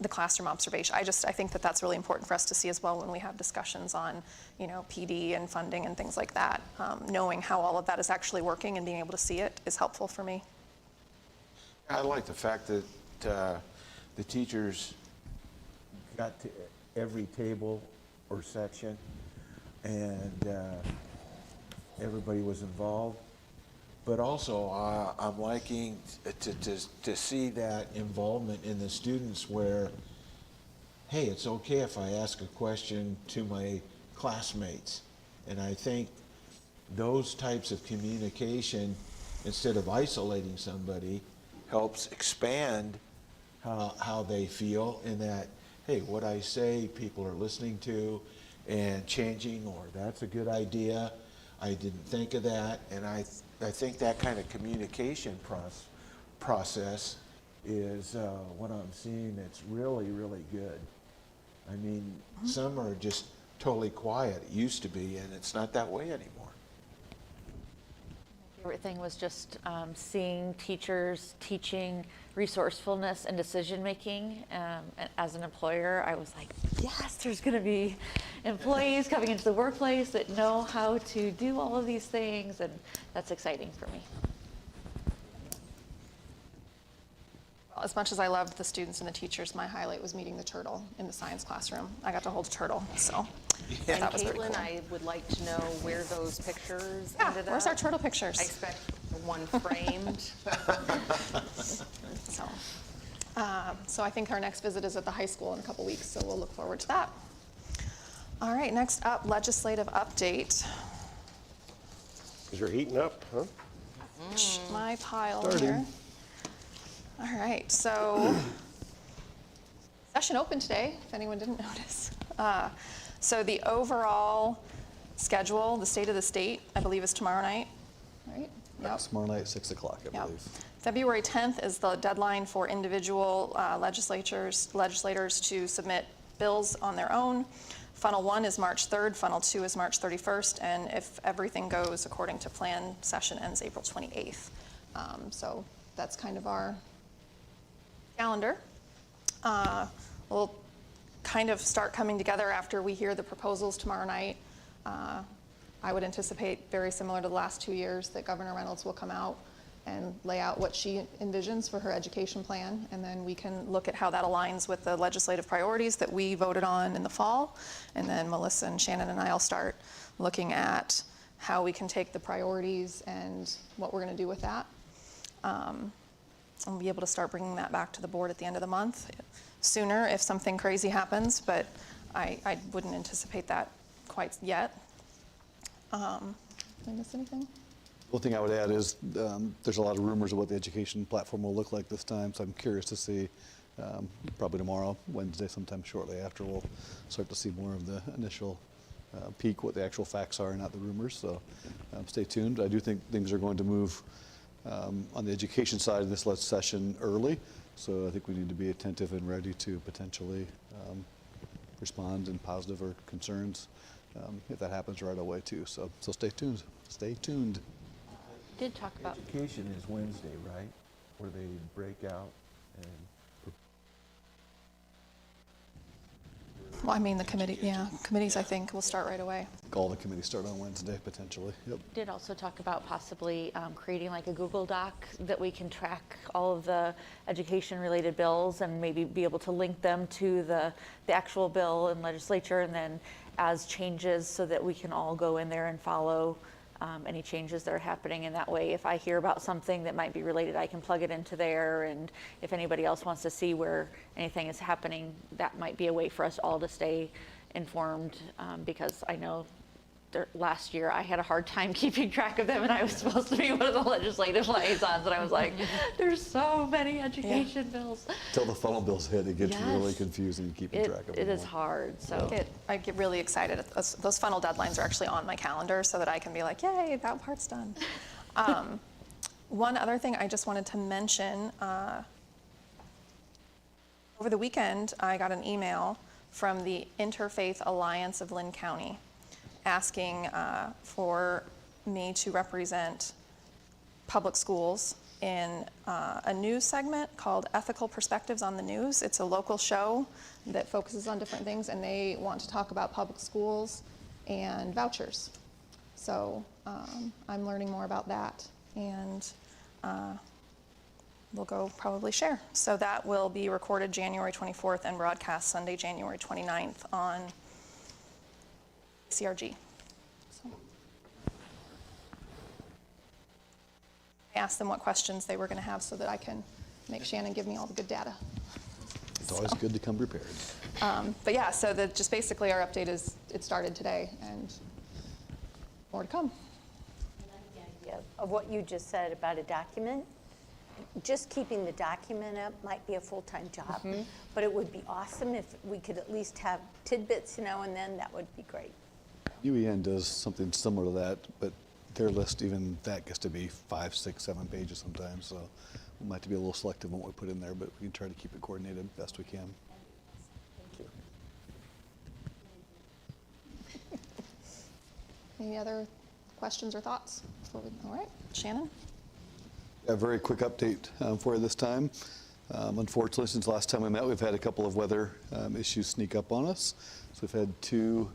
classroom observation. I think that that's really important for us to see as well when we have discussions on, PD and funding and things like that. Knowing how all of that is actually working and being able to see it is helpful for me. I like the fact that the teachers got to every table or section, and everybody was involved. But also, I'm liking to see that involvement in the students where, hey, it's okay if I ask a question to my classmates. And I think those types of communication, instead of isolating somebody, helps expand how they feel, in that, hey, what I say, people are listening to and changing, or that's a good idea. I didn't think of that. And I think that kind of communication process is what I'm seeing that's really, really good. I mean, some are just totally quiet. It used to be, and it's not that way anymore. My favorite thing was just seeing teachers teaching resourcefulness and decision-making. As an employer, I was like, yes, there's going to be employees coming into the workplace that know how to do all of these things, and that's exciting for me. Well, as much as I loved the students and the teachers, my highlight was meeting the turtle in the science classroom. I got to hold a turtle, so And that was very Caitlin, cool. I would like to know where those pictures Yeah, ended up. where's our turtle pictures? I expect one framed. So I think our next visit is at the high school in a couple weeks, so we'll look forward to that. All right, next up, legislative update. Is you're heating up, huh? My pile Starting. here. All right, so session open today, if anyone didn't notice. So the overall schedule, the state of the state, I believe is tomorrow night, right? Yep. Tomorrow night, 6 o'clock, I Yep. believe. February 10th is the deadline for individual legislators to submit bills on their own. Funnel 1 is March 3rd, Funnel 2 is March 31st, and if everything goes according to plan, session ends April 28th. So that's kind of our calendar. We'll kind of start coming together after we hear the proposals tomorrow night. I would anticipate, very similar to the last 2 years, that Governor Reynolds will come out and lay out what she envisions for her education plan, and then we can look at how that aligns with the legislative priorities that we voted on in the fall. And then Melissa and Shannon and I will start looking at how we can take the priorities and what we're going to do with that. And we'll be able to start bringing that back to the board at the end of the month. Sooner if something crazy happens, but I wouldn't anticipate that quite yet. Did I miss anything? One thing I would add is there's a lot of rumors of what the education platform will look like this time, so I'm curious to see, probably tomorrow, Wednesday, sometime shortly after, we'll start to see more of the initial peek, what the actual facts are, not the rumors, so stay tuned. I do think things are going to move on the education side of this session early, so I think we need to be attentive and ready to potentially respond in positive or concerns if that happens right away too, so stay tuned. Stay tuned. Did talk about Education is Wednesday, right? Where they break out and Well, I mean, the committee, committees I think will start right away. All the committees start on Wednesday, potentially. Yep. did also talk about possibly creating like a Google Doc that we can track all of the education-related bills and maybe be able to link them to the actual bill in legislature, and then as changes so that we can all go in there and follow any changes that are happening. And that way, if I hear about something that might be related, I can plug it into there. And if anybody else wants to see where anything is happening, that might be a way for us all to stay informed, because I know last year I had a hard time keeping track of them, and I was supposed to be one of the legislative liaisons, and I was like, there's so many education bills. Till the funnel bills hit, it gets Yes. really confusing keeping track of them. It is all. hard, so. I get really excited. Those funnel deadlines are actually on my calendar so that I can be like, yay, that part's done. One other thing I just wanted to mention, over the weekend, I got an email from the Interfaith Alliance of Linn County. asking for me to represent public schools in a news segment called Ethical Perspectives on the News. It's a local show that focuses on different things, and they want to talk about public schools and vouchers. So I'm learning more about that, and we'll go probably share. So that will be recorded January 24th and broadcast Sunday, January 29th on CRG. So I asked them what questions they were going to have so that I can make Shannon give me all the good data. It's always good to come prepared. But yeah, so just basically our update is it started today and more to come. Yeah, of what you just said about a document, just keeping the document up might be a full-time job, but it would be awesome if we could at least have tidbits now and then. That would be great. UEN does something similar to that, but their list, even that gets to be 5, 6, 7 pages sometimes, so we might have to be a little selective on what we put in there, but we can try to keep it coordinated best we can. Thank you. Any other questions or thoughts? All right, Shannon? A very quick update for you this time. Unfortunately, since last time we met, we've had a couple of weather issues sneak up on us. So we've had 2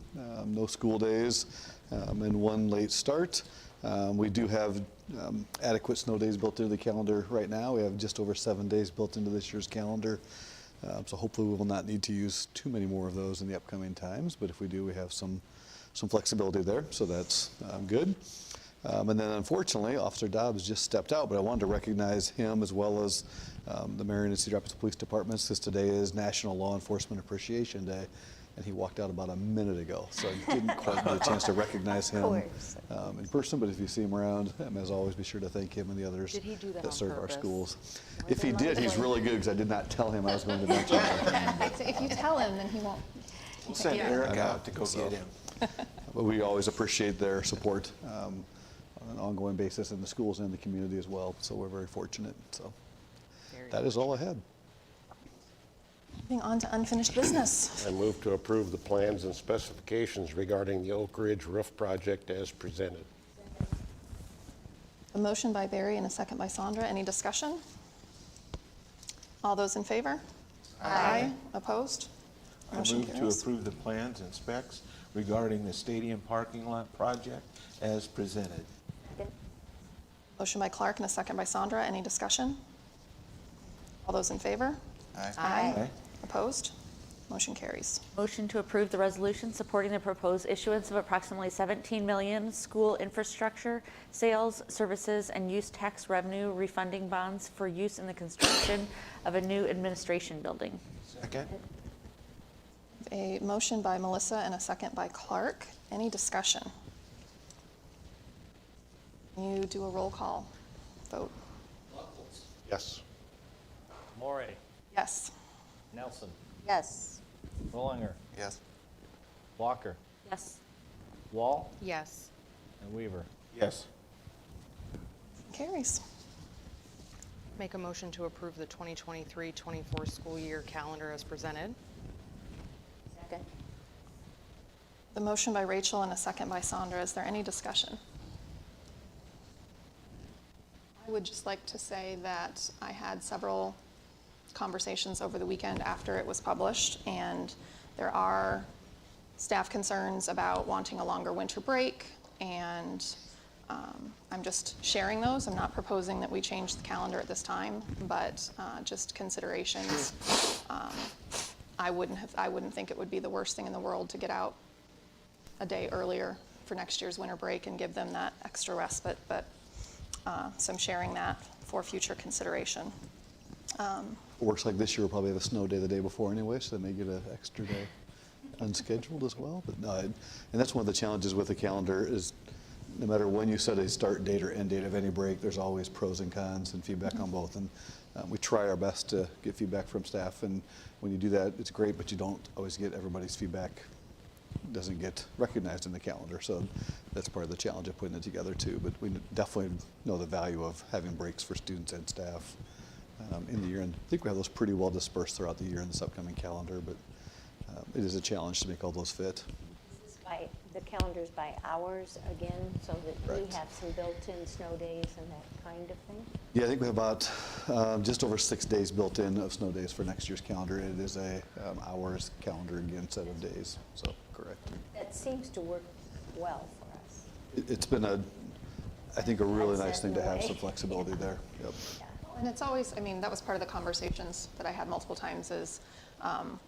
no school days and 1 late start. We do have adequate snow days built into the calendar right now. We have just over 7 days built into this year's calendar. So hopefully we will not need to use too many more of those in the upcoming times. But if we do, we have some flexibility there. So that's good. And then unfortunately, Officer Dobbs just stepped out, but I wanted to recognize him as well as the Marion and Cedar Rapids Police Departments, because today is National Law Enforcement Appreciation Day, and he walked out about a minute ago, so I didn't quite get a chance to recognize him in person, but if you see him around, as always, be sure to thank him and the others Did he do that that on serve our purpose? schools. If he did, he's really good, because I did not tell him I was going to mention it. If you tell him, then he won't. We'll send Eric out to go get him. But we always appreciate their support on an ongoing basis in the schools and the community as well, so we're very fortunate. So that is all I had. Moving on to unfinished business. I move to approve the plans and specifications regarding the Oak Ridge roof project as presented. A motion by Barry and a second by Sandra. Any discussion? All those in favor? Aye. Opposed? I Motion move to carries. approve the plans and specs regarding the stadium parking lot project as presented. Motion by Clark and a second by Sandra. Any discussion? All those in favor? Aye. Aye. Opposed? Motion carries. Motion to approve the resolution supporting the proposed issuance of approximately 17 million school infrastructure, sales, services, and use tax revenue refunding bonds for use in the construction of a new administration building. Second. A motion by Melissa and a second by Clark. Any discussion? Can you do a roll call vote? Yes. Morey, Yes. Nelson, Yes. Rollinger, Yes. Walker, Yes. Wall, Yes. and Weaver. Yes. Carries. Make a motion to approve the 2023-24 school year calendar as presented. Second. The motion by Rachel and a second by Sandra. Is there any discussion? I would just like to say that I had several conversations over the weekend after it was published, and there are staff concerns about wanting a longer winter break, and I'm just sharing those. I'm not proposing that we change the calendar at this time, but just considerations. I wouldn't think it would be the worst thing in the world to get out a day earlier for next year's winter break and give them that extra respite, but so I'm sharing that for future consideration. Works like this year, we'll probably have a snow day the day before anyway, so they may get an extra day unscheduled as well. But no, and that's one of the challenges with the calendar is no matter when you set a start date or end date of any break, there's always pros and cons and feedback on both. And we try our best to get feedback from staff, and when you do that, it's great, but you don't always get everybody's feedback. Doesn't get recognized in the calendar, so that's part of the challenge of putting it together too. But we definitely know the value of having breaks for students and staff in the year, and I think we have those pretty well dispersed throughout the year in this upcoming calendar, but it is a challenge to make all those fit. Is this the calendars by hours again, so that we Right. have some built-in snow days and that kind of thing? Yeah, I think we have about just over 6 days built in of snow days for next year's calendar. It is a hours calendar again, instead of days, so correct. That seems to work well for us. It's been I think a really That's nice it thing in to a have way. some flexibility there. Yep. And it's always, I mean, that was part of the conversations that I had multiple times is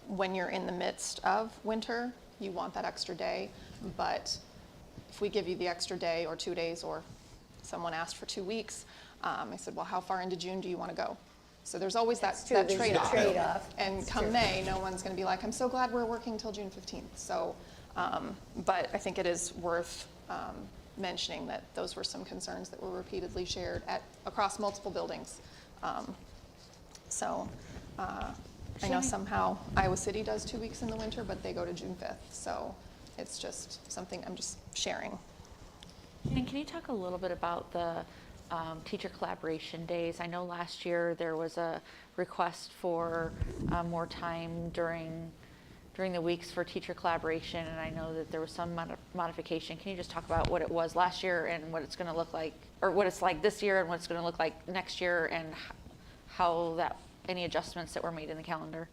when you're in the midst of winter, you want that extra day. But if we give you the extra day or 2 days, or someone asked for 2 weeks, I said, well, how far into June do you want to go? So there's always that That's true, there's a trade-off. trade-off. And That's come true. May, no one's going to be like, I'm so glad we're working till June 15th. So, but I think it is worth mentioning that those were some concerns that were repeatedly shared across multiple buildings. So I know somehow Iowa City does 2 weeks in the winter, but they go to June 5th. So it's just something I'm just sharing. And can you talk a little bit about the teacher collaboration days? I know last year there was a request for more time during the weeks for teacher collaboration, and I know that there was some modification. Can you just talk about what it was last year and what it's going to look like, or what it's like this year and what it's going to look like next year, and how any adjustments that were made in the calendar?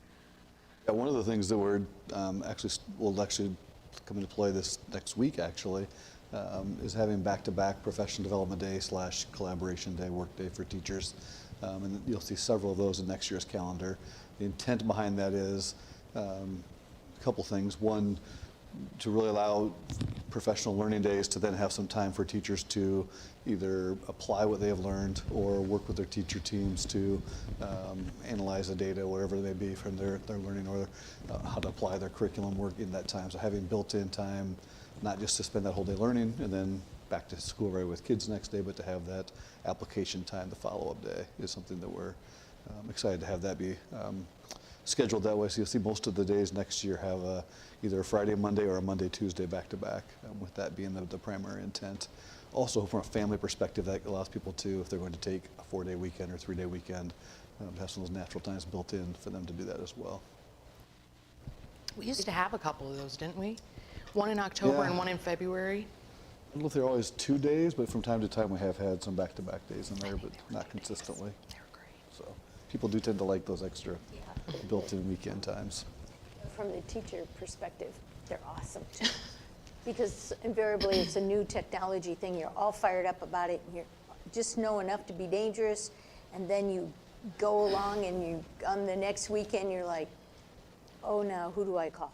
Yeah, one of the things that will actually come into play this next week actually is having back-to-back professional development day / collaboration day, work day for teachers. And you'll see several of those in next year's calendar. The intent behind that is a couple things. One, to really allow professional learning days to then have some time for teachers to either apply what they have learned or work with their teacher teams to analyze the data, whatever it may be from their learning, or how to apply their curriculum work in that time. So having built-in time, not just to spend that whole day learning and then back to school right with kids next day, but to have that application time, the follow-up day, is something that we're excited to have that be scheduled that way. So you'll see most of the days next year have either a Friday, Monday, or a Monday, Tuesday back-to-back, with that being the primary intent. Also, from a family perspective, that allows people to, if they're going to take a 4-day weekend or 3-day weekend, have some of those natural times built in for them to do that as well. We used to have a couple of those, didn't we? One in October Yeah. and one in February. I don't know if they're always 2 days, but from time to time we have had some back-to-back days in there, but not consistently. They're great. So people do tend to like those extra built-in weekend times. From the teacher perspective, they're awesome too. Because invariably it's a new technology thing, you're all fired up about it, and you just know enough to be dangerous, and then you go along and on the next weekend you're like, oh no, who do I call?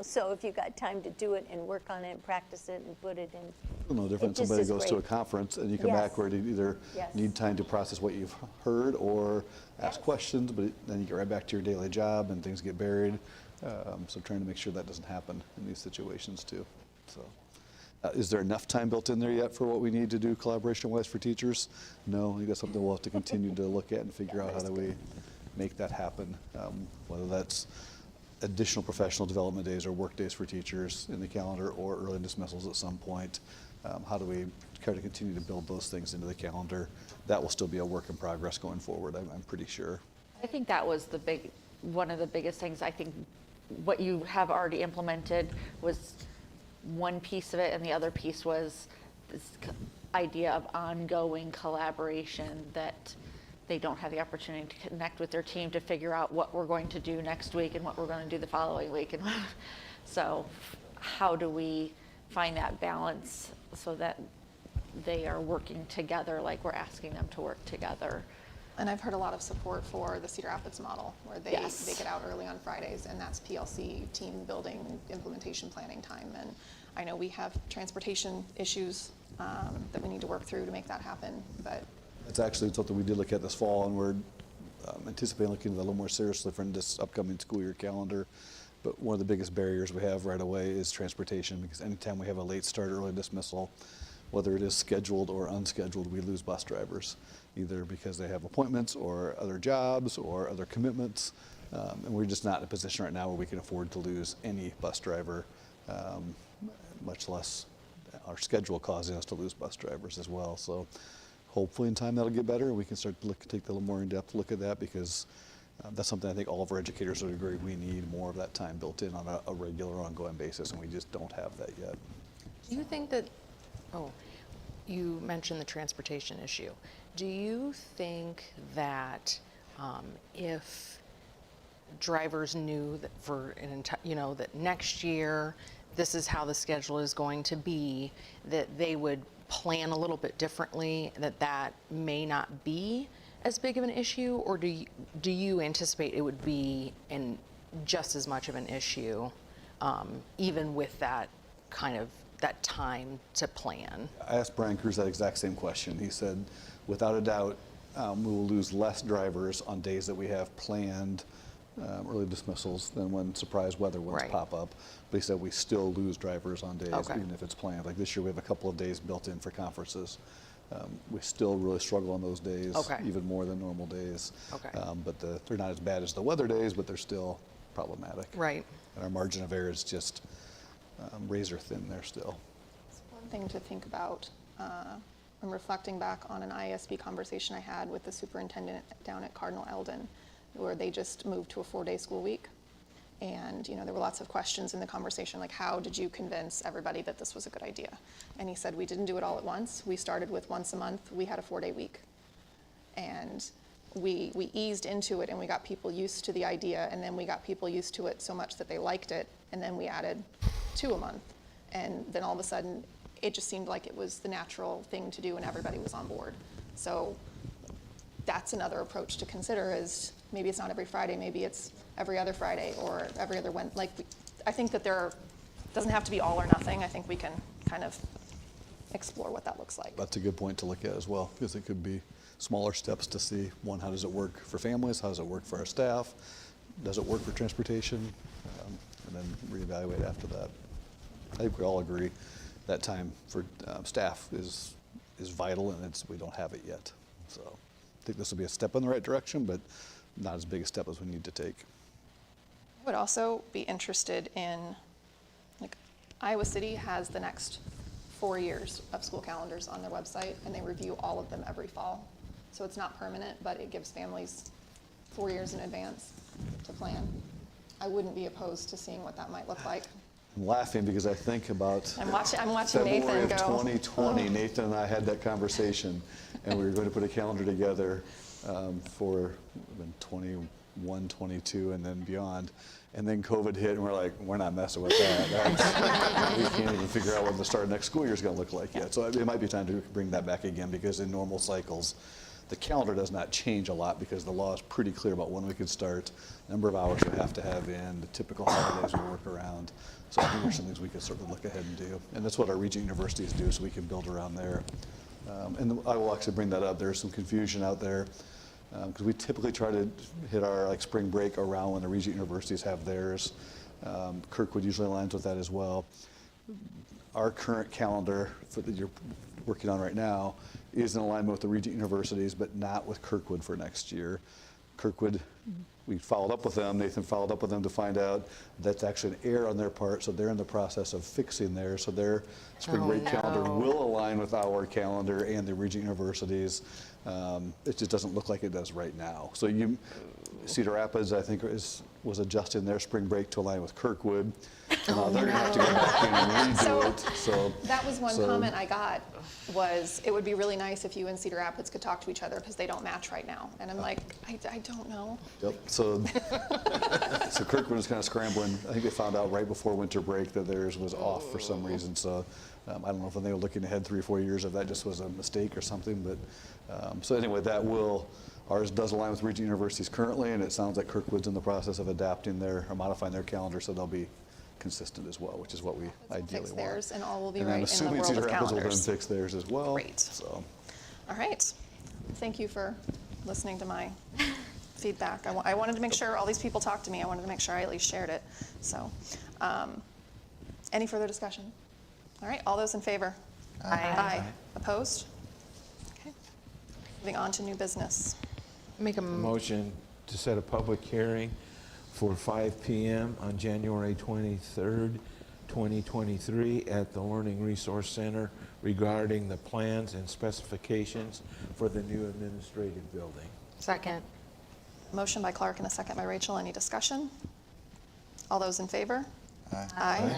So if you've got time to do it and work on it and practice it and put it in. No different. It just Somebody is goes to a great. conference and you come Yes. back where you either Yes. need time to process what you've heard or ask Yes. questions, but then you get right back to your daily job and things get buried. So trying to make sure that doesn't happen in these situations too. So, is there enough time built in there yet for what we need to do collaboration-wise for teachers? No, I think that's something we'll have to continue to look at and figure out how do we make that happen, whether that's additional professional development days or work days for teachers in the calendar or early dismissals at some point. How do we try to continue to build those things into the calendar? That will still be a work in progress going forward, I'm pretty sure. I think that was one of the biggest things. I think what you have already implemented was one piece of it, and the other piece was this idea of ongoing collaboration, that they don't have the opportunity to connect with their team to figure out what we're going to do next week and what we're going to do the following week. And so how do we find that balance so that they are working together like we're asking them to work together? And I've heard a lot of support for the Cedar Rapids model, where they get out early on Fridays, and that's PLC, team building, implementation planning time. And I know we have transportation issues that we need to work through to make that happen, but It's actually something we did look at this fall, and we're anticipating looking at it a little more seriously for this upcoming school year calendar. But one of the biggest barriers we have right away is transportation, because anytime we have a late start, early dismissal, whether it is scheduled or unscheduled, we lose bus drivers, either because they have appointments or other jobs or other commitments. And we're just not in a position right now where we can afford to lose any bus driver, much less our schedule causing us to lose bus drivers as well. So hopefully in time that'll get better and we can start to take a little more in-depth look at that, because That's something I think all of our educators would agree, we need more of that time built in on a regular ongoing basis, and we just don't have that yet. Do you think that, you mentioned the transportation issue. Do you think that if drivers knew that for an entire, that next year this is how the schedule is going to be, that they would plan a little bit differently, that may not be as big of an issue, or do you anticipate it would be just as much of an issue, even with that kind of that time to plan? I asked Brian Cruz that exact same question. He said, without a doubt, we will lose less drivers on days that we have planned early dismissals than when surprise weather ones pop up. But he said we still lose drivers on days, even if it's planned. Like this year, we have a couple of days built in for conferences. We still really struggle on those days, even more than normal days. But they're not as bad as the weather days, but they're still problematic. Right. And our margin of error is just razor thin there still. One thing to think about, I'm reflecting back on an ISB conversation I had with the superintendent down at Cardinal Eldon, where they just moved to a 4-day school week. And there were lots of questions in the conversation, like how did you convince everybody that this was a good idea? And he said, we didn't do it all at once. We started with once a month. We had a 4-day week. And we eased into it, and we got people used to the idea, and then we got people used to it so much that they liked it, and then we added 2 a month. And then all of a sudden, it just seemed like it was the natural thing to do, and everybody was on board. So that's another approach to consider, is maybe it's not every Friday, maybe it's every other Friday or every other Wednesday. I think that doesn't have to be all or nothing. I think we can kind of explore what that looks like. That's a good point to look at as well, because it could be smaller steps to see, one, how does it work for families? How does it work for our staff? Does it work for transportation? And then reevaluate after that. I think we all agree that time for staff is vital, and we don't have it yet. So I think this will be a step in the right direction, but not as big a step as we need to take. I would also be interested in, Iowa City has the next 4 years of school calendars on their website, and they review all of them every fall. So it's not permanent, but it gives families 4 years in advance to plan. I wouldn't be opposed to seeing what that might look like. I'm laughing because I think about I'm watching February Nathan of go. 2020. Nathan and I had that conversation, and we were going to put a calendar together for 21, 22, and then beyond. And then COVID hit, and we're like, we're not messing with that. We can't even figure out what the start of next school year is going to look like yet. So it might be time to bring that back again, because in normal cycles, the calendar does not change a lot because the law is pretty clear about when we could start, number of hours we have to have in, the typical holidays we work around. So I think there's some things we could sort of look ahead and do. And that's what our region universities do, so we can build around there. And I will actually bring that up. There's some confusion out there, because we typically try to hit our spring break around when the region universities have theirs. Kirkwood usually aligns with that as well. Our current calendar that you're working on right now is in alignment with the region universities, but not with Kirkwood for next year. Kirkwood, we followed up with them. Nathan followed up with them to find out that's actually an error on their part, so they're in the process of fixing theirs. So their spring break calendar will align with our calendar and the region universities. It just doesn't look like it does right now. So Cedar Rapids, I think, was adjusting their spring break to align with Kirkwood. They're going to have to go back in and redo it. So that was one comment I got, was it would be really nice if you and Cedar Rapids could talk to each other, because they don't match right now. And I'm like, I don't know. Yep. So Kirkwood was kind of scrambling. I think they found out right before winter break that theirs was off for some reason. So I don't know if when they were looking ahead 3 or 4 years if that just was a mistake or something. But so anyway, ours does align with region universities currently, and it sounds like Kirkwood's in the process of adapting or modifying their calendar so they'll be consistent as well, which is what we ideally want. Theirs, and all will be and right I'm in the assuming world Cedar of Rapids will then calendars. fix theirs as well. Great. So. All right. Thank you for listening to my feedback. I wanted to make sure all these people talked to me. I wanted to make sure I at least shared it. So, any further discussion? All right. All those in favor? Aye. Opposed? Okay. Moving on to new business. Make a Motion to set a public hearing for 5 p.m. on January 23rd, 2023 at the Learning Resource Center regarding the plans and specifications for the new administrative building. second. Motion by Clark and a second by Rachel. Any discussion? All those in favor? Aye. Aye.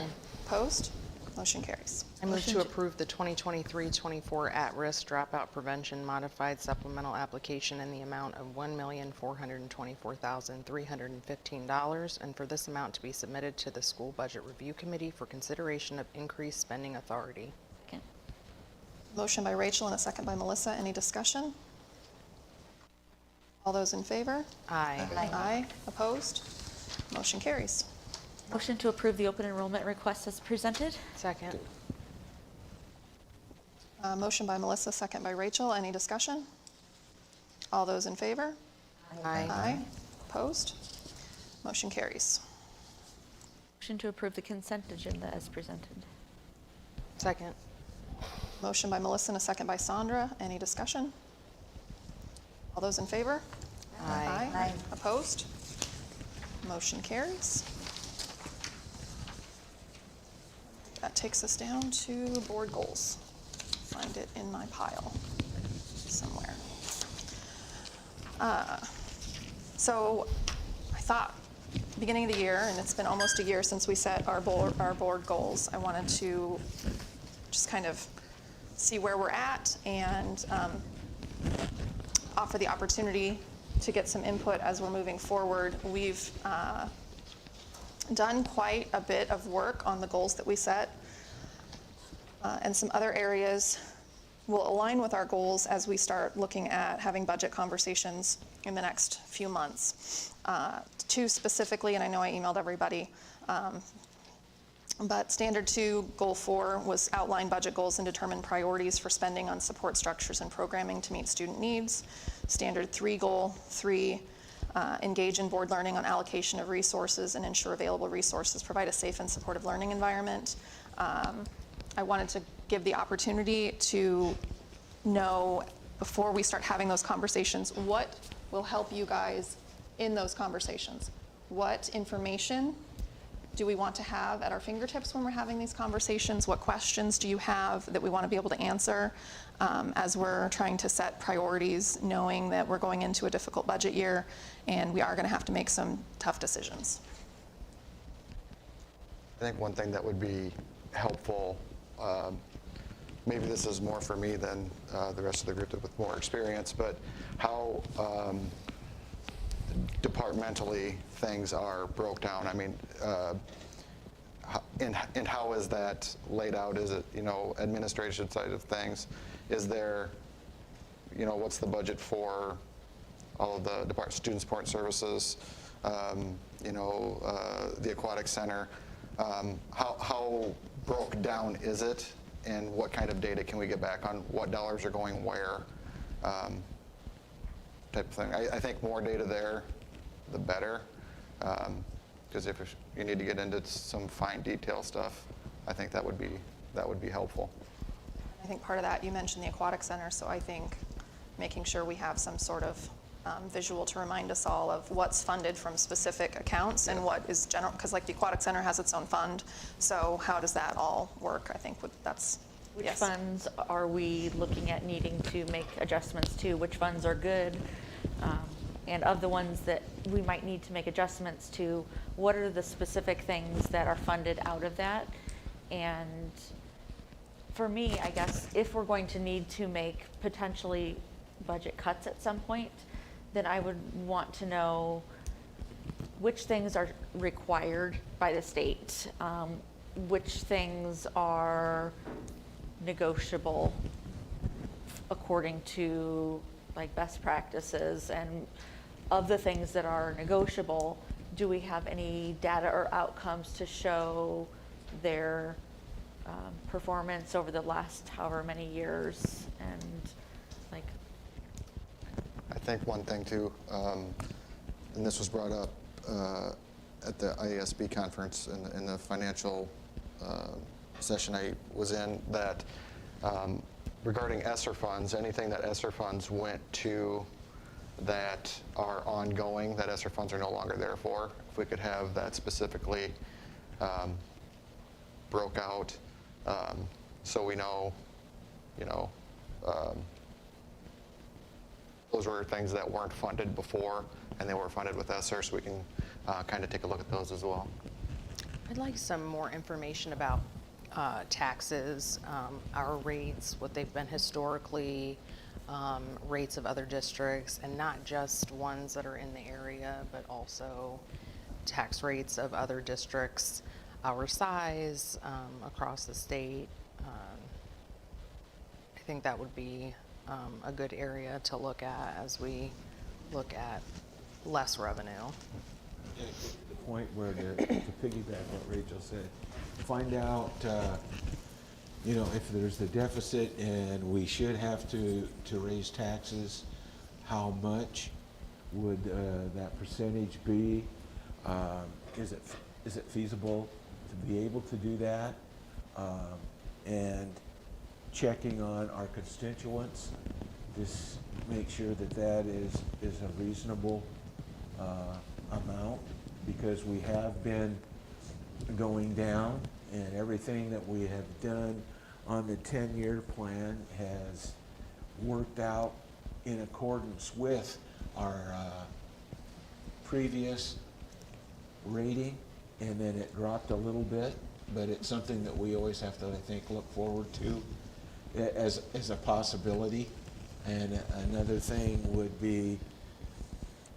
Opposed? Motion carries. I move to approve the 2023-24 at-risk dropout prevention modified supplemental application in the amount of $1,424,315, and for this amount to be submitted to the School Budget Review Committee for consideration of increased spending authority. Second. Motion by Rachel and a second by Melissa. Any discussion? All those in favor? Aye. Aye. Opposed? Motion carries. Motion to approve the open enrollment request as presented. Second. Motion by Melissa, second by Rachel. Any discussion? All those in favor? Aye. Aye. Opposed? Motion carries. Motion to approve the consent agenda as presented. Second. Motion by Melissa and a second by Sandra. Any discussion? All those in favor? Aye. Opposed? Motion carries. That takes us down to board goals. Find it in my pile somewhere. So I thought, beginning of the year, and it's been almost a year since we set our board goals, I wanted to just kind of see where we're at and offer the opportunity to get some input as we're moving forward. We've done quite a bit of work on the goals that we set, and some other areas will align with our goals as we start looking at having budget conversations in the next few months. Two specifically, and I know I emailed everybody, but Standard 2, Goal 4 was outline budget goals and determine priorities for spending on support structures and programming to meet student needs. Standard 3, Goal 3, engage in board learning on allocation of resources and ensure available resources, provide a safe and supportive learning environment. I wanted to give the opportunity to know, before we start having those conversations, what will help you guys in those conversations. What information do we want to have at our fingertips when we're having these conversations? What questions do you have that we want to be able to answer as we're trying to set priorities, knowing that we're going into a difficult budget year and we are going to have to make some tough decisions? I think one thing that would be helpful, maybe this is more for me than the rest of the group with more experience, but how departmentally things are broke down. I mean, and how is that laid out? Is it, administration side of things? Is there, what's the budget for all of the student support services, the aquatic center? How broke down is it, and what kind of data can we get back on what dollars are going where, type of thing. I think more data there, the better, because if you need to get into some fine detail stuff, I think that would be helpful. I think part of that, you mentioned the aquatic center, so I think making sure we have some sort of visual to remind us all of what's funded from specific accounts and what is general, because like the aquatic center has its own fund, so how does that all work? I think that's, Which yes. funds are we looking at needing to make adjustments to? Which funds are good? And of the ones that we might need to make adjustments to, what are the specific things that are funded out of that? And for me, I guess, if we're going to need to make potentially budget cuts at some point, then I would want to know which things are required by the state, which things are negotiable according to like best practices, and of the things that are negotiable, do we have any data or outcomes to show their performance over the last however many years? And like, I think one thing too, and this was brought up at the IASB conference in the financial session I was in, that regarding ESSER funds, anything that ESSER funds went to that are ongoing, that ESSER funds are no longer there for, if we could have that specifically broke out, so we know, those were things that weren't funded before, and they were funded with ESSER, so we can kind of take a look at those as well. I'd like some more information about taxes, our rates, what they've been historically, rates of other districts, and not just ones that are in the area, but also tax rates of other districts, our size across the state. I think that would be a good area to look at as we look at less revenue. The point where to piggyback what Rachel said, find out, if there's the deficit and we should have to raise taxes, how much would that percentage be? Is it feasible to be able to do that? And checking on our constituents, just make sure that is a reasonable amount, because we have been going down, and everything that we have done on the 10-year plan has worked out in accordance with our previous rating, and then it dropped a little bit, but it's something that we always have to, I think, look forward to as a possibility. And another thing would be,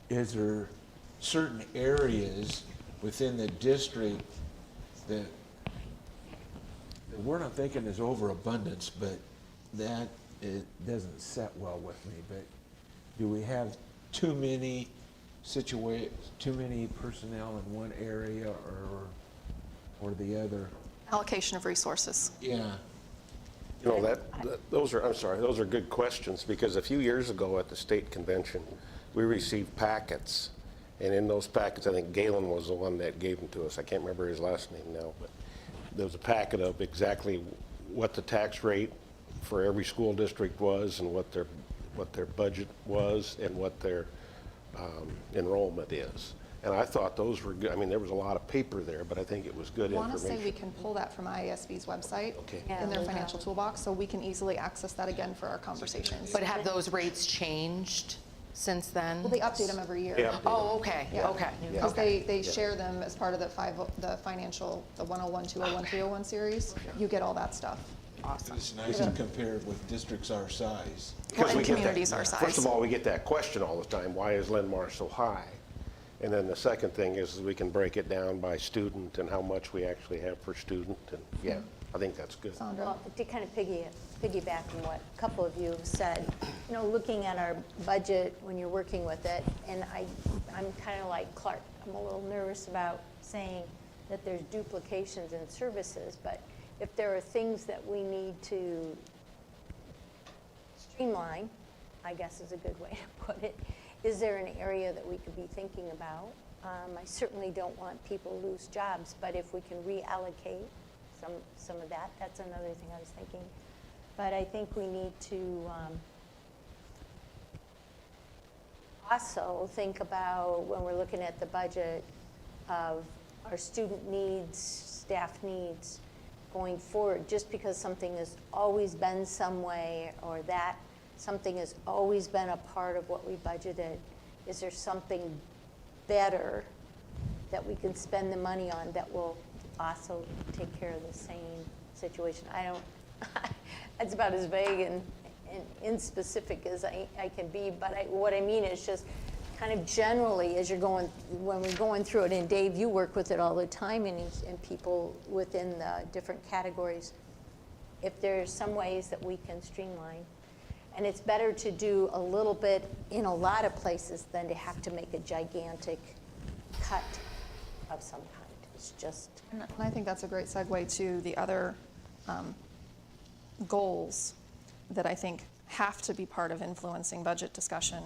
is there certain areas within the district that we're not thinking is overabundance, but that it doesn't set well with me. But do we have too many personnel in one area or the other? Allocation of resources. Yeah. Those are good questions, because a few years ago at the state convention, we received packets, and in those packets, I think Galen was the one that gave them to us. I can't remember his last name now, but there was a packet of exactly what the tax rate for every school district was, and what their budget was, and what their enrollment is. And I thought those were good. I mean, there was a lot of paper there, but I think it was good I want to information. say we can pull that from IASB's website Okay. in their financial toolbox, so we can easily access that again for our conversations. But have those rates changed since then? Well, they update them every year. Yeah. Oh, okay, Yeah. okay. Because okay. they share them as part of the financial, the 101, 201, 301 series. You get all that stuff. Awesome. It's nice to compare with districts our size. Well, Because and we get that- communities our size. First of all, we get that question all the time, why is Linn-Mar so high? And then the second thing is we can break it down by student and how much we actually have per student, and yeah, I think that's good. Sandra? Well, to kind of piggyback on what a couple of you have said, looking at our budget when you're working with it, and I'm kind of like Clark, I'm a little nervous about saying that there's duplications in services, but if there are things that we need to streamline, I guess is a good way to put it, is there an area that we could be thinking about? I certainly don't want people to lose jobs, but if we can reallocate some of that, that's another thing I was thinking. But I think we need to also think about, when we're looking at the budget, of our student needs, staff needs going forward. Just because something has always been some way, or that something has always been a part of what we budgeted, is there something better that we can spend the money on that will also take care of the same situation? It's about as vague and inspecific as I can be, but what I mean is just kind of generally, when we're going through it, and Dave, you work with it all the time, and people within the different categories, if there's some ways that we can streamline. And it's better to do a little bit in a lot of places than to have to make a gigantic cut of some kind. It's just. And I think that's a great segue to the other goals that I think have to be part of influencing budget discussion.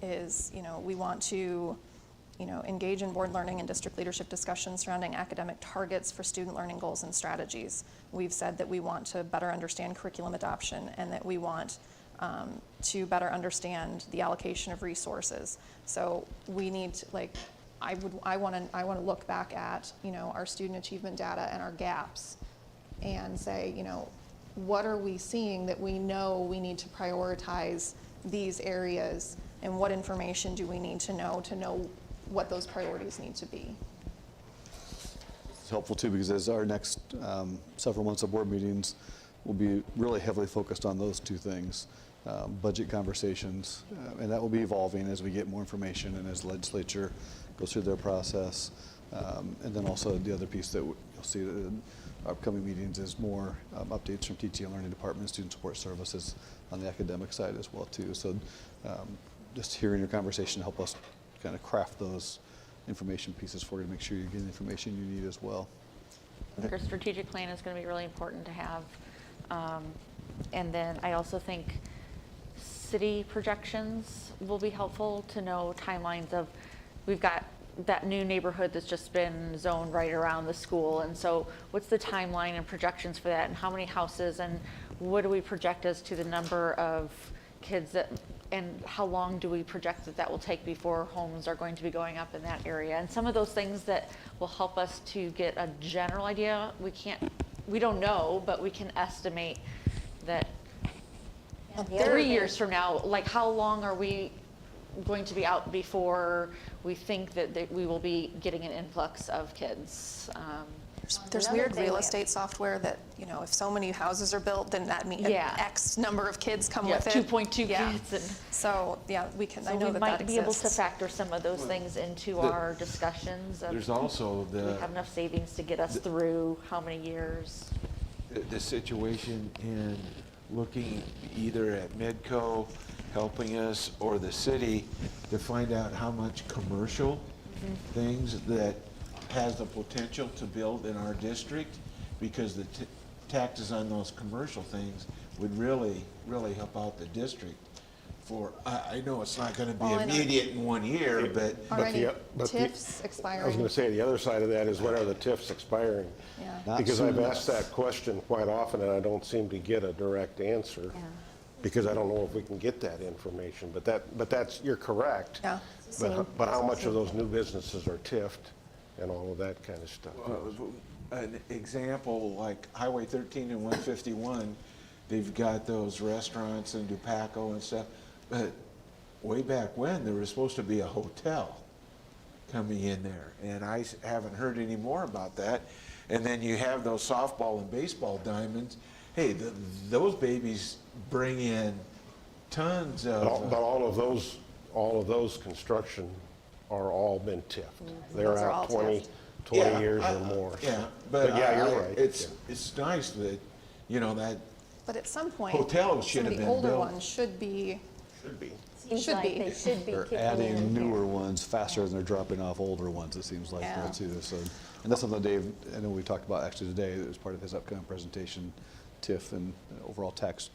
Is, we want to, engage in board learning and district leadership discussions surrounding academic targets for student learning goals and strategies. We've said that we want to better understand curriculum adoption, and that we want to better understand the allocation of resources. So we need to, I want to look back at, our student achievement data and our gaps, and say, what are we seeing that we know we need to prioritize these areas, and what information do we need to know what those priorities need to be? It's helpful too, because as our next several months of board meetings will be really heavily focused on those two things, budget conversations, and that will be evolving as we get more information and as the legislature goes through their process. And then also the other piece that you'll see in upcoming meetings is more updates from teaching and learning department, student support services on the academic side as well too. So just hearing your conversation help us kind of craft those information pieces for you to make sure you're getting the information you need as well. I think our strategic plan is going to be really important to have. And then I also think city projections will be helpful to know timelines of, we've got that new neighborhood that's just been zoned right around the school. And so what's the timeline and projections for that, and how many houses, and what do we project as to the number of kids that, and how long do we project that will take before homes are going to be going up in that area? And some of those things that will help us to get a general idea. We don't know, but we can estimate that 3 years from now, like how long are we going to be out before we think that we will be getting an influx of kids? There's Another weird thing real we estate software that, if so many houses are built, then that means Yeah. X number of kids come Yeah, with it. 2.2 kids. And So, we can, I so know we that might that be able to exists. factor some of those things into our discussions. Of, There's also do we have enough savings to get us through how many years? the situation in looking either at Medco helping us or the city to find out how much commercial things that has the potential to build in our district, because the taxes on those commercial things would really, really help out the district. I know it's not gonna be Well, I know- immediate in 1 year, but Already, but the- TIFs I expiring. was going to say, the other side of that is, when are the TIFs expiring? Yeah. Not Because soon I've enough. asked that question quite often, and I don't seem to get a direct answer. Because I don't know if we can get that information, but that's, you're correct. Yeah. But how much of those new businesses are TIFed and all of that kind of stuff? an example, like Highway 13 and 151, they've got those restaurants and Dupaco and stuff, but way back when, there was supposed to be a hotel coming in there, and I haven't heard any more about that. And then you have those softball and baseball diamonds. Hey, those babies bring in tons of. But all of those construction are all been TIFed. They're Those are all out 20 Yeah, years or more. Yeah, but yeah, you're right. It's nice that, that But at some point, Hotels should some of have the been older built. ones should be. Should be. Seems Should like be. they should be They're kicking adding in newer here. ones faster than they're dropping off older ones, it seems like, Yeah. now too. So, and that's something Dave, I know we talked about actually today, it was part of his upcoming presentation, TIF and overall tax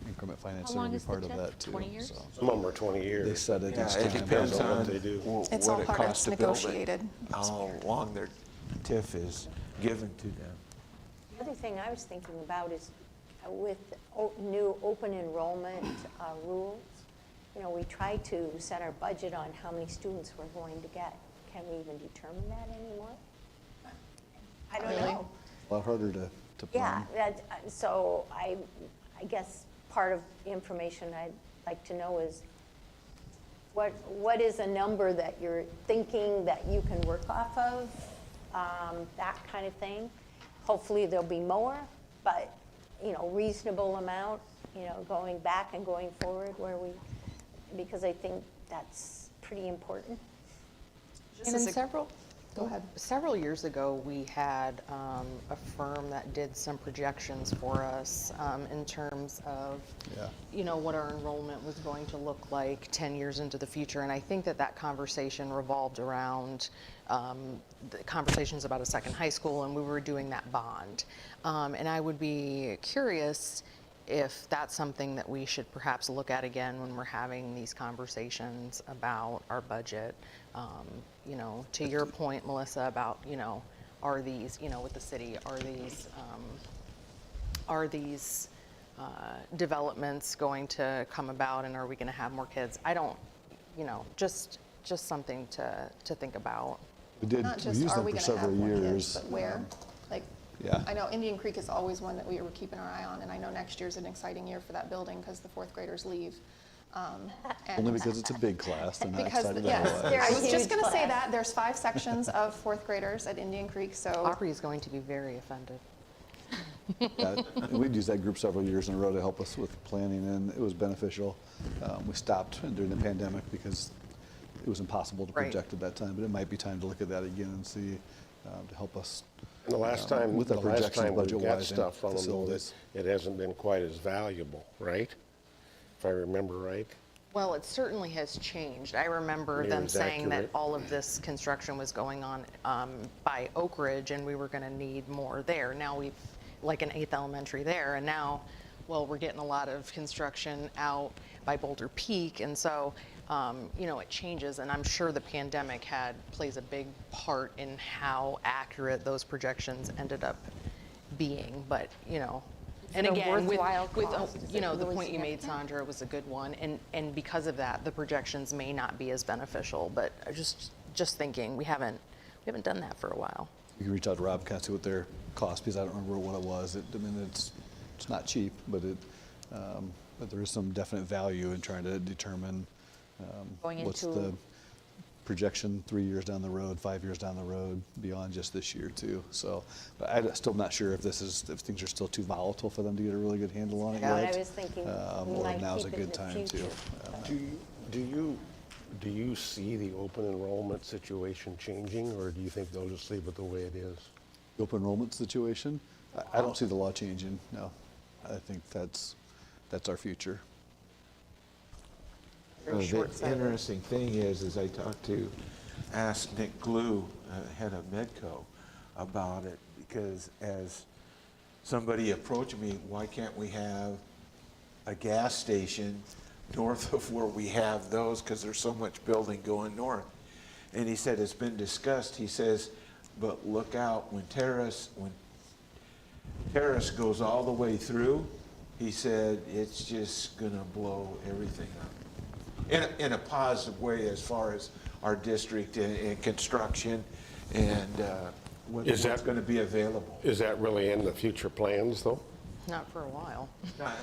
increment financing will long be is the part of TIF? that too. 20 years? So Some of them are 20 years. They set it Yeah, each it time. depends on on what they do. It's what all it part of costs to build it, negotiated. how long their TIF is given to them. The other thing I was thinking about is with new open enrollment rules, we try to set our budget on how many students we're going to get. Can we even determine that anymore? I don't Really? know. A lot harder to Yeah, plan. so I guess part of the information I'd like to know is what is a number that you're thinking that you can work off of, that kind of thing. Hopefully there'll be more, but, reasonable amount, going back and going forward because I think that's pretty important. Just as a- Go ahead. Several years ago, we had a firm that did some projections for us in terms of, what our enrollment was going to look like 10 years into the future. And I think that conversation revolved around the conversations about a second high school, and we were doing that bond. And I would be curious if that's something that we should perhaps look at again when we're having these conversations about our budget. To your point, Melissa, about, are these, with the city, are these developments going to come about, and are we going to have more kids? I don't, just something to think about. We Not used just are them we for going to have several more years. kids, but where? Like, Yeah. I know Indian Creek is always one that we were keeping our eye on, and I know next year's an exciting year for that building because the fourth graders leave. And Only because it's a big class, they're not because, excited yes, otherwise. They're I a was just huge going to say class. that. There's 5 sections of fourth graders at Indian Creek, so. Aubrey is going to be very offended. Yeah, and we'd used that group several years in a row to help us with planning, and it was beneficial. We stopped during the pandemic because it was impossible to Right. project at that time, but it might be time to look at that again and see, to help us. And the last time, with the our last projections time we got budget-wise and stuff from them, though, facilities. it hasn't been quite as valuable, right? If I remember right. Well, it certainly has changed. I remember Near them as saying that accurate. all of this construction was going on by Oak Ridge, and we were going to need more there. Now we've, like an 8th elementary there, and now, well, we're getting a lot of construction out by Boulder Peak, and so, you know, it changes, and I'm sure the pandemic plays a big part in how accurate those projections ended up being, but, you know. And it a again, worthwhile with cost? Is you it know, the really point you made, significant? Sandra, was a good one, and because of that, the projections may not be as beneficial, but I just thinking, we haven't done that for a while. You can reach out to Rob, kind of see what their cost, because I don't remember what it was. I mean, it's not cheap, but there is some definite value in trying to determine Going what's into- the projection 3 years down the road, 5 years down the road, beyond just this year too. So, but I'm still not sure if if things are still too volatile for them to get a really good handle on it Yeah, yet. I was thinking we Or might now's a keep it in good the time too. future. Do you see the open enrollment situation changing, or do you think they'll just leave it the way it is? The open enrollment situation, I don't see the law changing, no. I think that's our future. Very The short-sighted. interesting thing is I asked Nick Glue, head of Medco, about it, because as somebody approached me, why can't we have a gas station north of where we have those, because there's so much building going north? And he said, it's been discussed. He says, but look out, when Terrace goes all the way through, he said, it's just gonna blow everything up. In a positive way as far as our district and construction and what's gonna be available. Is that really in the future plans, though? Not for a while.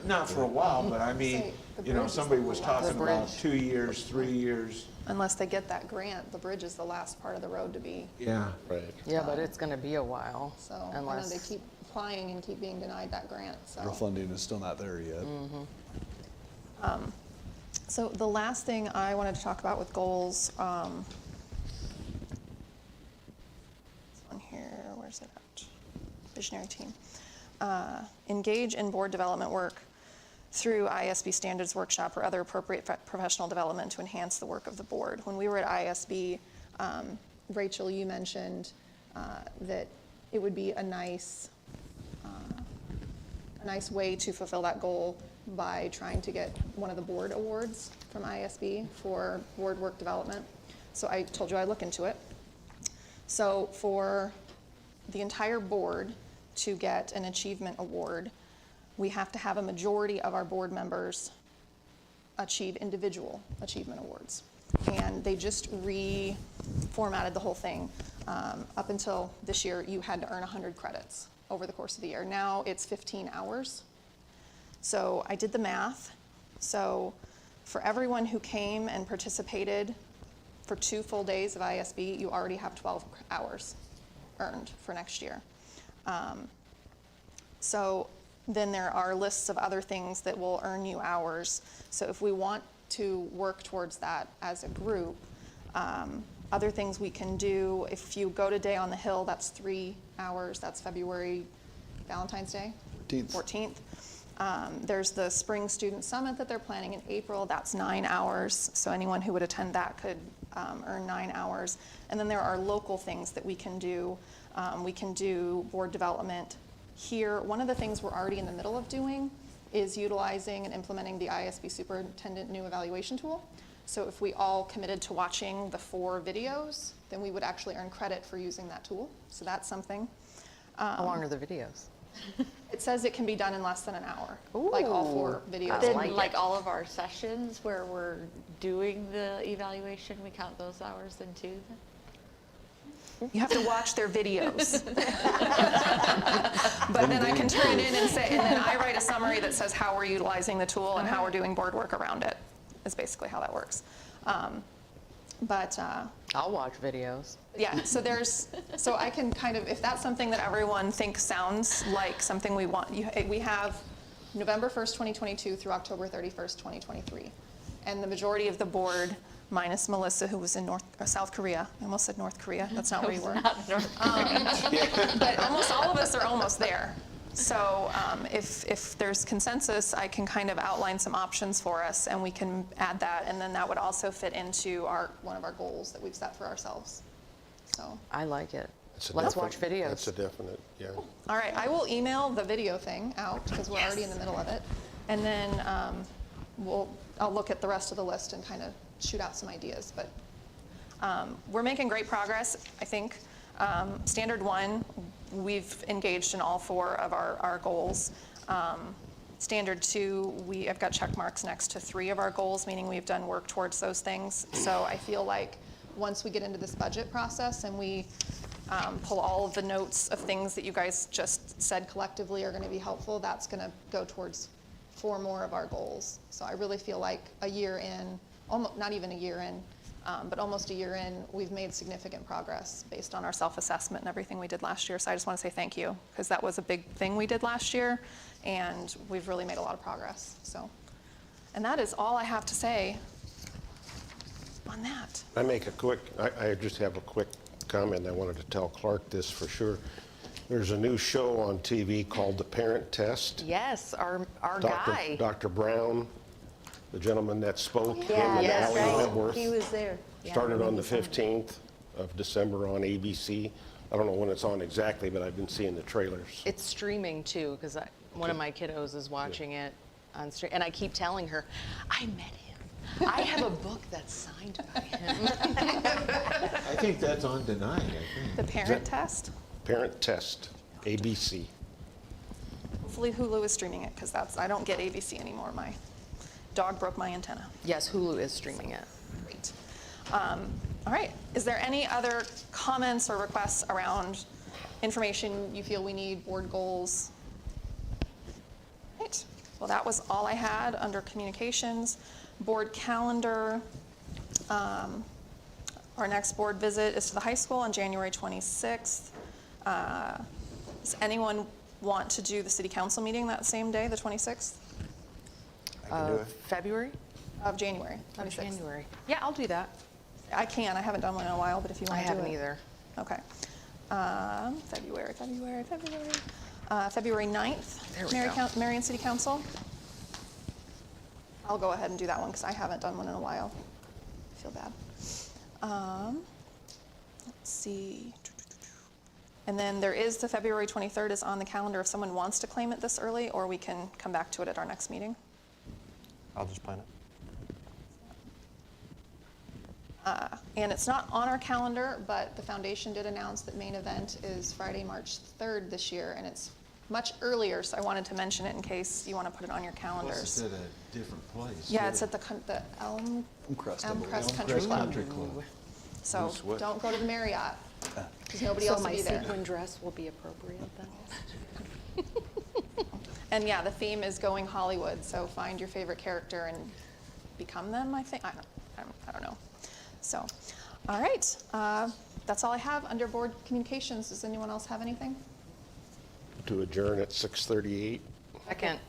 Not for a while, but I mean, Say, the you know, bridge is somebody the was last- talking The about bridge. 2 years, 3 years. Unless they get that grant, the bridge is the last part of the road to be, Yeah. Right. Yeah, but it's going to be a while, so I know they unless, keep applying and keep being denied that grant, so. Federal funding is still not there yet. So the last thing I wanted to talk about with goals, this one here, where's it at? Visionary team. Engage in board development work through ISB standards workshop or other appropriate professional development to enhance the work of the board. When we were at ISB, Rachel, you mentioned that it would be a nice way to fulfill that goal by trying to get one of the board awards from ISB for board work development. So I told you I'd look into it. So for the entire board to get an achievement award, we have to have a majority of our board members achieve individual achievement awards. And they just reformatted the whole thing. Up until this year, you had to earn 100 credits over the course of the year. Now it's 15 hours. So I did the math. So for everyone who came and participated for 2 full days of ISB, you already have 12 hours earned for next year. So then there are lists of other things that will earn you hours. So if we want to work towards that as a group, other things we can do, if you go to Day on the Hill, that's 3 hours. That's February, Valentine's Day? 14th. There's the Spring Student Summit that they're planning in April. That's 9 hours. So anyone who would attend that could earn 9 hours. And then there are local things that we can do. We can do board development here. One of the things we're already in the middle of doing is utilizing and implementing the ISB Superintendent new evaluation tool. So if we all committed to watching the 4 videos, then we would actually earn credit for using that tool. So that's something. how long are the videos? It says it can be done in less than an hour, like all 4 videos. Then, like all of our sessions where we're doing the evaluation, we count those hours then too? You have to watch their videos. But then I can turn it in and say, and then I write a summary that says how we're utilizing the tool and how we're doing board work around it, is basically how that works. I'll watch videos. Yeah, so I can kind of, if that's something that everyone thinks sounds like something we want, we have November 1st, 2022 through October 31st, 2023. And the majority of the board, minus Melissa, who was in South Korea. I almost said North Korea. That's not where you were. But almost all of us are almost there. So if there's consensus, I can kind of outline some options for us, and we can add that, and then that would also fit into one of our goals that we've set for ourselves. So I like it. That's a Let's definite- watch videos. That's a definite, yeah. all right, I will email the video thing out because we're already in the middle of it, and then I'll look at the rest of the list and kind of shoot out some ideas. But we're making great progress, I think. Standard 1, we've engaged in all 4 of our goals. Standard 2, I've got check marks next to 3 of our goals, meaning we've done work towards those things. So I feel like once we get into this budget process and we pull all of the notes of things that you guys just said collectively are going to be helpful, that's going to go towards 4 more of our goals. So I really feel like a year in, almost, not even a year in, but almost a year in, we've made significant progress based on our self-assessment and everything we did last year. So I just want to say thank you, because that was a big thing we did last year, and we've really made a lot of progress. So, and that is all I have to say on that. I just have a quick comment. I wanted to tell Clark this for sure. There's a new show on TV called The Parent Test. Yes, our guy. Dr. Brown, the gentleman that spoke, him and Yes, Allie right. Wentworth. He was there. Yeah, Started on the he was 15th of December on ABC. I don't know when it's on exactly, but I've been seeing the trailers. It's streaming too, because one of my kiddos is watching it on stream, and I keep telling her, I met him. I have a book that's signed by him. I think that's on Denied, I think. The parent test? Parent Test, ABC. Hopefully Hulu is streaming it, because I don't get ABC anymore. My dog broke my antenna. Yes, Hulu is streaming it. Great. All right, is there any other comments or requests around information you feel we need, board goals? Right, well, that was all I had under communications. Board calendar. Our next board visit is to the high school on January 26th. Does anyone want to do the city council meeting that same day, the 26th I can do it. February? of January? 26th. January. Yeah, I'll do that. I can. I haven't done one in a while, but if you I want to do it. haven't either. Okay. February 9th, There we go. Marion City Council. I'll go ahead and do that one because I haven't done one in a while. I feel bad. Let's see. And then there is the February 23rd is on the calendar if someone wants to claim it this early, or we can come back to it at our next meeting. I'll just plan it. And it's not on our calendar, but the foundation did announce that main event is Friday, March 3rd this year, and it's much earlier, so I wanted to mention it in case you want to put it on your calendars. Plus, it's at a different place. Yeah, it's at the Elm Crest, I Elm believe. Crest Elm Country Crest Club. Country Club. So Who's what? don't go to the Marriott, because nobody So else will my be there. sequin dress will be appropriate then? And yeah, the theme is going Hollywood, so find your favorite character and become them, I think. I don't know. So, all right. That's all I have under board communications. Does anyone else have anything? To adjourn at 6:38. Second.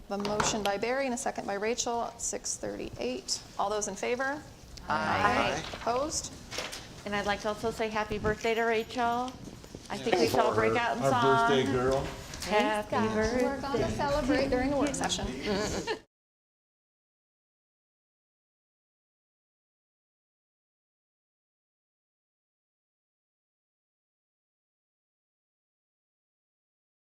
A motion by Barry and a second by Rachel at 6:38. All those in favor? Aye. Opposed? And I'd like to also say happy birthday to Rachel. I think we shall break out in song. Our birthday girl. Happy birthday. We're going to celebrate during the work session.